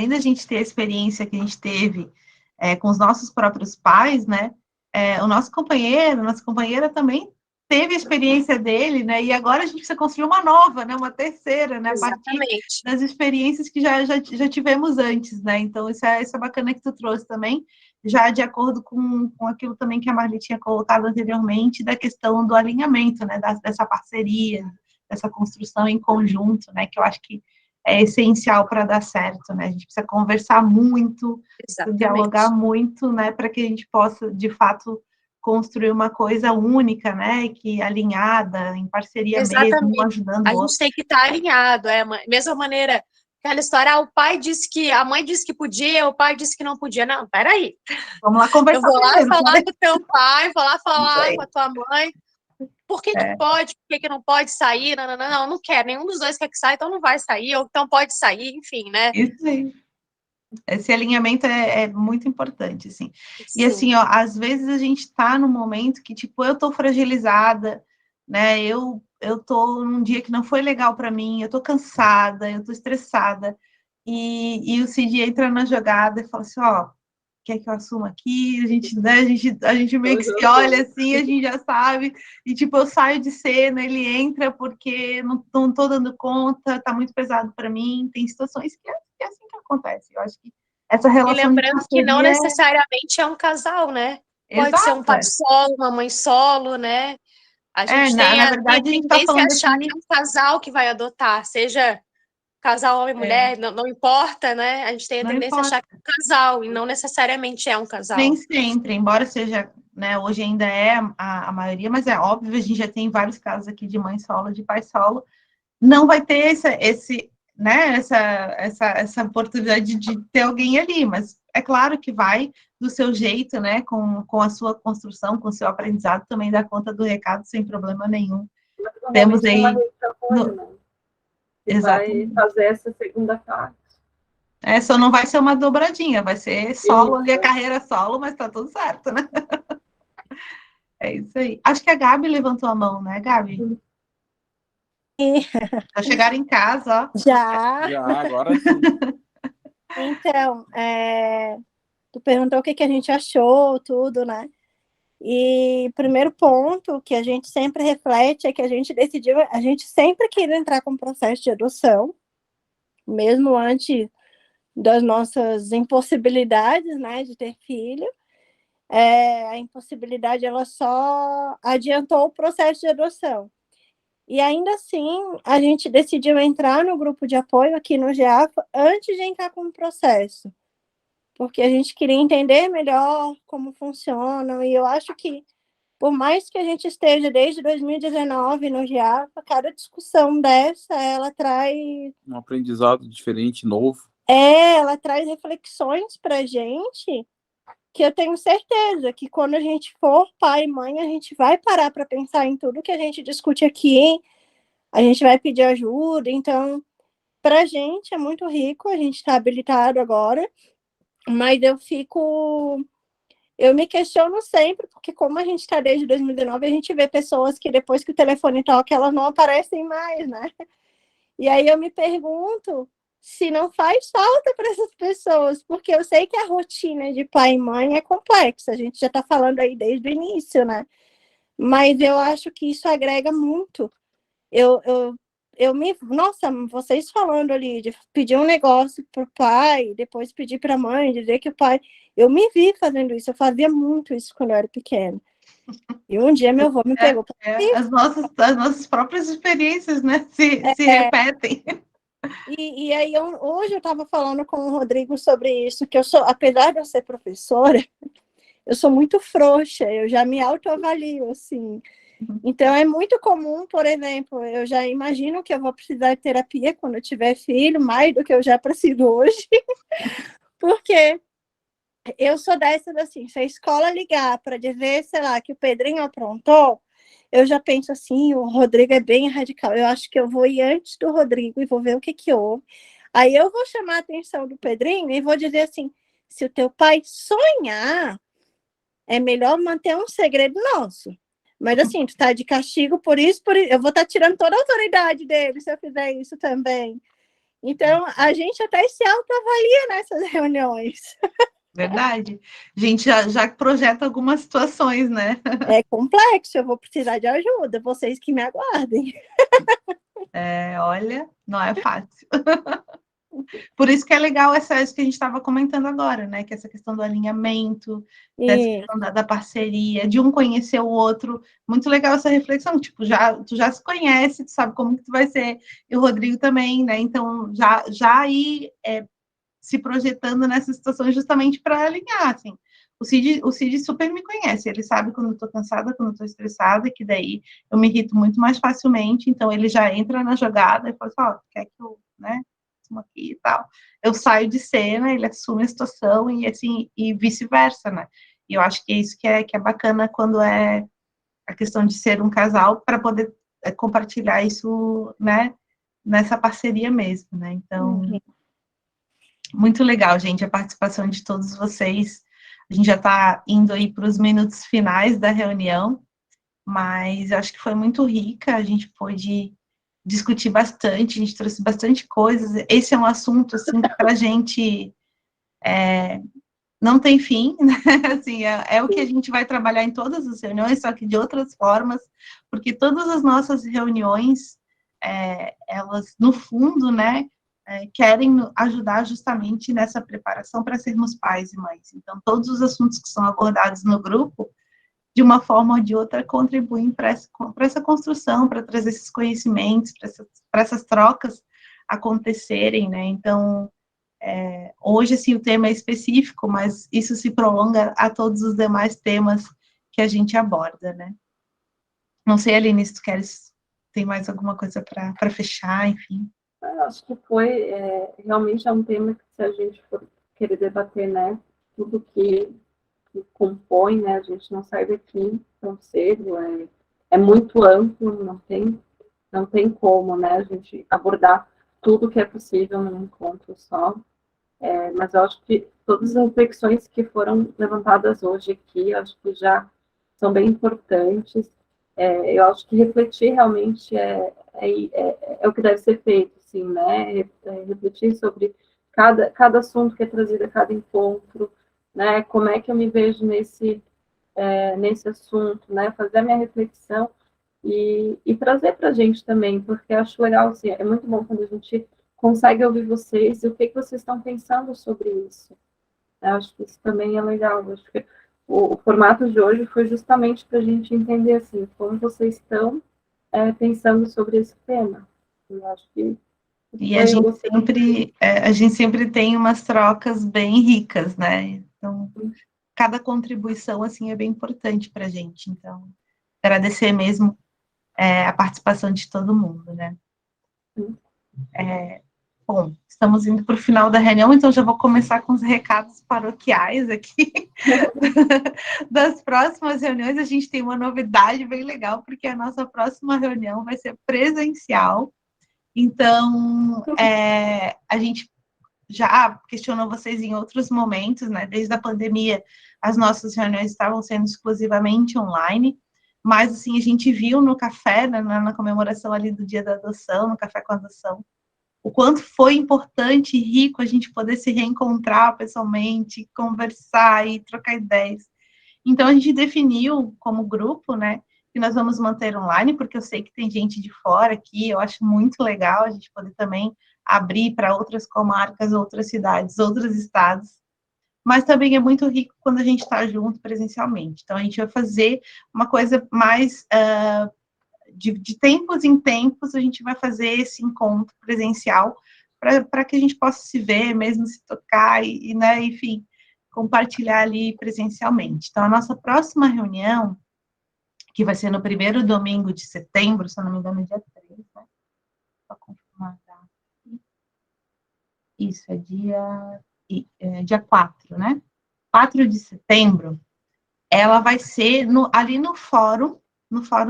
B: da gente ter a experiência que a gente teve com os nossos próprios pais, né? O nossa companheira também teve a experiência dele, né? E agora a gente precisa construir uma nova, né? Uma terceira, né?
I: Exatamente.
B: A partir das experiências que já tivemos antes, né? Então, isso é bacana que tu trouxe também, já de acordo com aquilo também que a Marli tinha colocado anteriormente, da questão do alinhamento, né? Dessa parceria, dessa construção em conjunto, né? Que eu acho que é essencial para dar certo, né? A gente precisa conversar muito, dialogar muito, né? Para que a gente possa, de fato, construir uma coisa única, né? Que alinhada, em parceria mesmo, um ajudando o outro.
I: A gente tem que estar alinhado, mesma maneira, aquela história, a mãe disse que podia, o pai disse que não podia. Não, peraí.
B: Vamos lá conversar.
I: Eu vou lá falar com o teu pai, vou lá falar com a tua mãe. Por que pode, por que não pode sair? Não quer, nenhum dos dois quer que saia, então não vai sair, ou então pode sair, enfim, né?
B: Isso aí. Esse alinhamento é muito importante, assim. Sim. E assim, ó, às vezes a gente tá num momento que, tipo, eu tô fragilizada, né? Eu tô num dia que não foi legal para mim, eu tô cansada, eu tô estressada, e o Cid entra na jogada e fala assim, ó, quer que eu assuma aqui? A gente meio que se olha assim, a gente já sabe, e tipo, eu saio de cena, ele entra porque não tô dando conta, tá muito pesado para mim, tem situações que é assim que acontece. Eu acho que essa relação.
I: E lembrando que não necessariamente é um casal, né? Pode ser um pai solo, uma mãe solo, né? A gente tem
B: na verdade, a gente tá falando
I: achar que é um casal que vai adotar, seja casal homem e mulher, não importa, né? A gente tem a tendência a achar que é um casal, e não necessariamente é um casal.
B: Nem sempre, embora seja, né, hoje ainda é a maioria, mas é óbvio, a gente já tem vários casos aqui de mãe solo, de pai solo, não vai ter essa oportunidade de ter alguém ali, mas é claro que vai do seu jeito, né, com a sua construção, com o seu aprendizado, também dá conta do recado sem problema nenhum. Temos aí...
E: Vai fazer essa segunda parte.
B: Só não vai ser uma dobradinha, vai ser solo ali, a carreira solo, mas tá tudo certo, né? É isso aí. Acho que a Gabi levantou a mão, né, Gabi? Já chegaram em casa, ó.
J: Já,
A: agora sim.
J: Então, tu perguntou o que a gente achou, tudo, né? E o primeiro ponto que a gente sempre reflete é que a gente decidiu, a gente sempre queria entrar com o processo de adoção, mesmo antes das nossas impossibilidades, né, de ter filho. A impossibilidade, ela só adiantou o processo de adoção. E ainda assim, a gente decidiu entrar no grupo de apoio aqui no GEAFA antes de entrar com o processo, porque a gente queria entender melhor como funciona, e eu acho que, por mais que a gente esteja desde 2019 no GEAFA, cada discussão dessa, ela traz...
K: um aprendizado diferente, novo.
J: Ela traz reflexões para a gente, que eu tenho certeza que quando a gente for pai e mãe, a gente vai parar para pensar em tudo que a gente discute aqui, a gente vai pedir ajuda, então, para a gente é muito rico, a gente está habilitado agora, mas eu me questiono sempre, porque como a gente está desde 2019, a gente vê pessoas que depois que o telefone toca, elas não aparecem mais, né? E aí eu me pergunto se não faz falta para essas pessoas, porque eu sei que a rotina de pai e mãe é complexa, a gente já está falando aí desde o início, né? Mas eu acho que isso agrega muito. Nossa, vocês falando ali de pedir um negócio para o pai, depois pedir para a mãe, dizer que o pai... Eu me vi fazendo isso, eu fazia muito isso quando eu era pequena. E um dia meu avô me pegou para
B: as nossas próprias experiências, né, se repetem.
J: E aí, hoje eu estava falando com o Rodrigo sobre isso, que eu sou, apesar de eu ser professora, eu sou muito frouxa, eu já me autoavalio, assim. Então, é muito comum, por exemplo, eu já imagino que eu vou precisar de terapia quando eu tiver filho, mais do que eu já preciso hoje, porque eu sou dessas, assim, se a escola ligar para dizer, sei lá, que o Pedrinho aprontou, eu já penso assim, o Rodrigo é bem radical, eu acho que eu vou ir antes do Rodrigo e vou ver o que houve. Aí eu vou chamar a atenção do Pedrinho e vou dizer assim, se o teu pai sonhar, é melhor manter um segredo nosso. Mas assim, tu tá de castigo por isso, eu vou estar tirando toda a autoridade dele se eu fizer isso também. Então, a gente até se autoavalia nessas reuniões.
B: Verdade. A gente já projeta algumas situações, né?
J: É complexo, eu vou precisar de ajuda, vocês que me aguardem.
B: Olha, não é fácil. Por isso que é legal isso que a gente estava comentando agora, né? Que essa questão do alinhamento, essa questão da parceria, de um conhecer o outro. Muito legal essa reflexão. Tipo, tu já se conhece, tu sabe como que tu vai ser. E o Rodrigo também, né? Então, já ir se projetando nessas situações justamente para alinhar, assim. O Cid super me conhece, ele sabe quando eu estou cansada, quando eu estou estressada, que daí eu me irrito muito mais facilmente, então ele já entra na jogada e fala assim, quer que eu, né, aqui e tal. Eu saio de cena, ele assume a situação e assim, e vice-versa, né? E eu acho que é isso que é bacana quando é a questão de ser um casal, para poder compartilhar isso, né, nessa parceria mesmo, né? Então, muito legal, gente, a participação de todos vocês. A gente já está indo aí para os minutos finais da reunião, mas eu acho que foi muito rica, a gente pôde discutir bastante, a gente trouxe bastante coisas. Esse é um assunto, assim, que para a gente não tem fim, né? Assim, é o que a gente vai trabalhar em todas as reuniões, só que de outras formas, porque todas as nossas reuniões, elas, no fundo, né, querem ajudar justamente nessa preparação para sermos pais e mães. Então, todos os assuntos que são abordados no grupo, de uma forma ou de outra, contribuem para essa construção, para trazer esses conhecimentos, para essas trocas, acontecerem, né? Então, hoje, assim, o tema é específico, mas isso se prolonga a todos os demais temas que a gente aborda, né? Não sei, Aline, se tu tem mais alguma coisa para fechar, enfim.
E: Eu acho que realmente é um tema que, se a gente for querer debater, né, tudo que compõe, né, a gente não sai daqui tão cedo, é muito amplo, não tem como, né, a gente abordar tudo que é possível num encontro só. Mas eu acho que todas as reflexões que foram levantadas hoje aqui, acho que já são bem importantes. Eu acho que refletir realmente é o que deve ser feito, assim, né? Refletir sobre cada assunto que é trazido a cada encontro, né? Como é que eu me vejo nesse assunto, né? Fazer a minha reflexão e trazer para a gente também, porque eu acho legal, assim, é muito bom quando a gente consegue ouvir vocês e o que vocês estão pensando sobre isso. Eu acho que isso também é legal. Eu acho que o formato de hoje foi justamente para a gente entender, assim, como vocês estão pensando sobre esse tema. Eu acho que
B: e a gente sempre tem umas trocas bem ricas, né? Então, cada contribuição, assim, é bem importante para a gente. Então, agradecer mesmo a participação de todo mundo, né? Bom, estamos indo para o final da reunião, então já vou começar com os recados paroquiais aqui. Das próximas reuniões, a gente tem uma novidade bem legal, porque a nossa próxima reunião vai ser presencial. Então, a gente já questionou vocês em outros momentos, né? Desde a pandemia, as nossas reuniões estavam sendo exclusivamente online, mas, assim, a gente viu no café, né, na comemoração ali do Dia da Adoção, no Café com Adoção, o quanto foi importante e rico a gente poder se reencontrar pessoalmente, conversar e trocar ideias. Então, a gente definiu como grupo, né, que nós vamos manter online, porque eu sei que tem gente de fora aqui, eu acho muito legal a gente poder também abrir para outras comarcas, outras cidades, outros estados, mas também é muito rico quando a gente está junto presencialmente. Então, a gente vai fazer uma coisa mais de tempos em tempos, a gente vai fazer esse encontro presencial para que a gente possa se ver, mesmo se tocar e, né, enfim, compartilhar ali presencialmente. Então, a nossa próxima reunião, que vai ser no primeiro domingo de setembro, se eu não me engano, dia 3, né? Só confirmar a data. Isso, é dia 4, né? 4 de setembro, ela vai ser ali no Fórum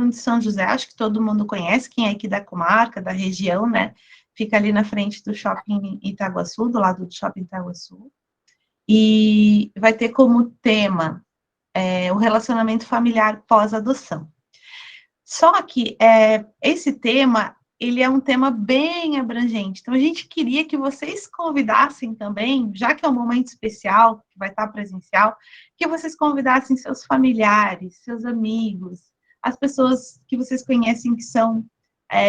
B: de São José, acho que todo mundo conhece, quem é aqui da comarca, da região, né? Fica ali na frente do Shopping Itaguaçu, do lado do Shopping Itaguaçu. E vai ter como tema o relacionamento familiar pós-adoção. Só que esse tema, ele é um tema bem abrangente. Então, a gente queria que vocês convidassem também, já que é um momento especial, que vai estar presencial, que vocês convidassem seus familiares, seus amigos, as pessoas que vocês conhecem que são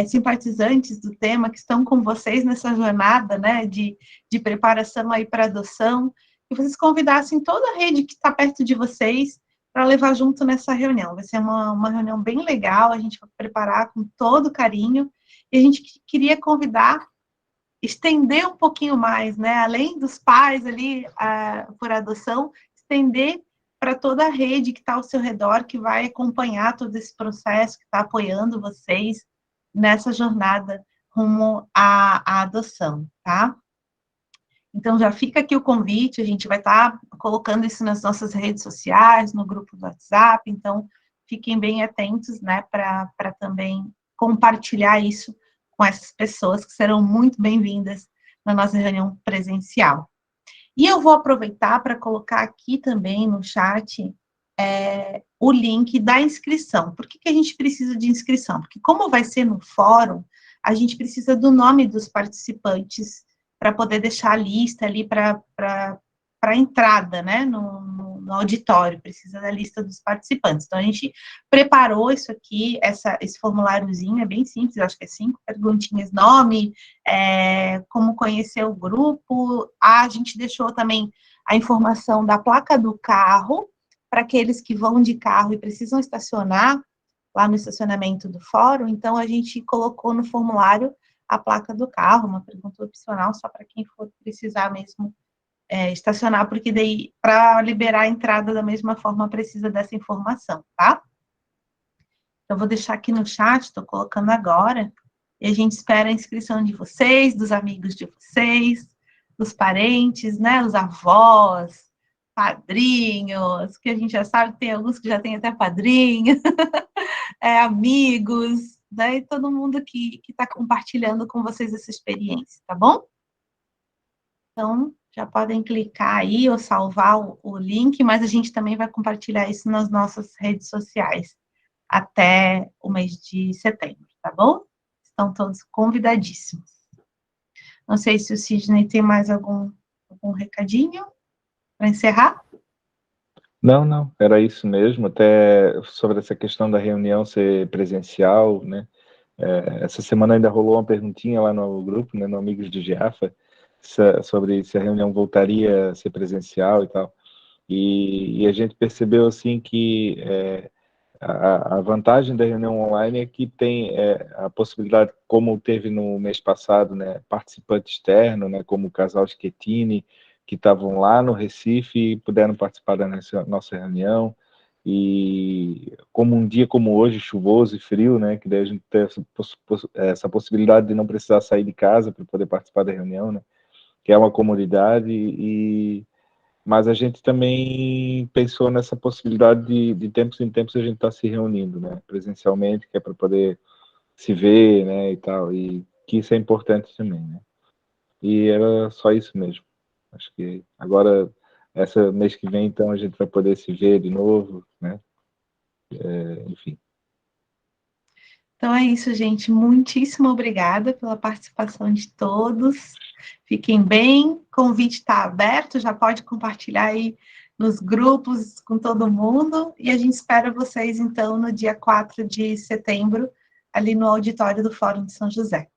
B: simpatizantes do tema, que estão com vocês nessa jornada, né, de preparação aí para adoção, que vocês convidassem toda a rede que está perto de vocês para levar junto nessa reunião. Vai ser uma reunião bem legal, a gente vai preparar com todo carinho, e a gente queria convidar, estender um pouquinho mais, né, além dos pais ali por adoção, estender para toda a rede que está ao seu redor, que vai acompanhar todo esse processo, que está apoiando vocês nessa jornada rumo à adoção, tá? Então, já fica aqui o convite, a gente vai estar colocando isso nas nossas redes sociais, no grupo do WhatsApp, então, fiquem bem atentos, né, para também compartilhar isso com essas pessoas que serão muito bem-vindas na nossa reunião presencial. E eu vou aproveitar para colocar aqui também no chat o link da inscrição. Por que a gente precisa de inscrição? Porque como vai ser no fórum, a gente precisa do nome dos participantes para poder deixar a lista ali para a entrada, né, no auditório, precisa da lista dos participantes. Então, a gente preparou isso aqui, esse formuláriozinho, é bem simples, eu acho que é 5 perguntinhas, nome, como conhecer o grupo, a gente deixou também a informação da placa do carro, para aqueles que vão de carro e precisam estacionar lá no estacionamento do fórum, então a gente colocou no formulário a placa do carro, uma pergunta opcional, só para quem for precisar mesmo estacionar, porque daí, para liberar a entrada da mesma forma, precisa dessa informação, tá? Eu vou deixar aqui no chat, estou colocando agora, e a gente espera a inscrição de vocês, dos amigos de vocês, dos parentes, né, os avós, padrinhos, que a gente já sabe, tem alguns que já tem até padrinho, amigos, né, e todo mundo que está compartilhando com vocês essa experiência, tá bom? Então, já podem clicar aí ou salvar o link, mas a gente também vai compartilhar isso nas nossas redes sociais até o mês de setembro, tá bom? Estão todos convidadíssimos. Não sei se o Sidney tem mais algum recadinho para encerrar.
A: Não, era isso mesmo, até sobre essa questão da reunião ser presencial, né? Essa semana ainda rolou uma perguntinha lá no grupo, né, no Amigos do Giafa, sobre se a reunião voltaria a ser presencial e tal. E a gente percebeu, assim, que a vantagem da reunião online é que tem a possibilidade, como teve no mês passado, né, participante externo, né, como o casal Schettini, que estavam lá no Recife e puderam participar da nossa reunião. E como um dia como hoje, chuvoso e frio, né, que daí a gente tem essa possibilidade de não precisar sair de casa para poder participar da reunião, né, que é uma comodidade. Mas a gente também pensou nessa possibilidade de tempos em tempos a gente estar se reunindo, né, presencialmente, que é para poder se ver, né, e tal, e que isso é importante também, né. E era só isso mesmo. Acho que agora, mês que vem, então, a gente vai poder se ver de novo, né, enfim.
B: Então é isso, gente. Muitíssimo obrigada pela participação de todos. Fiquem bem. O convite está aberto, já pode compartilhar aí nos grupos com todo mundo. E a gente espera vocês, então, no dia 4 de setembro, ali no auditório do Fórum de São José.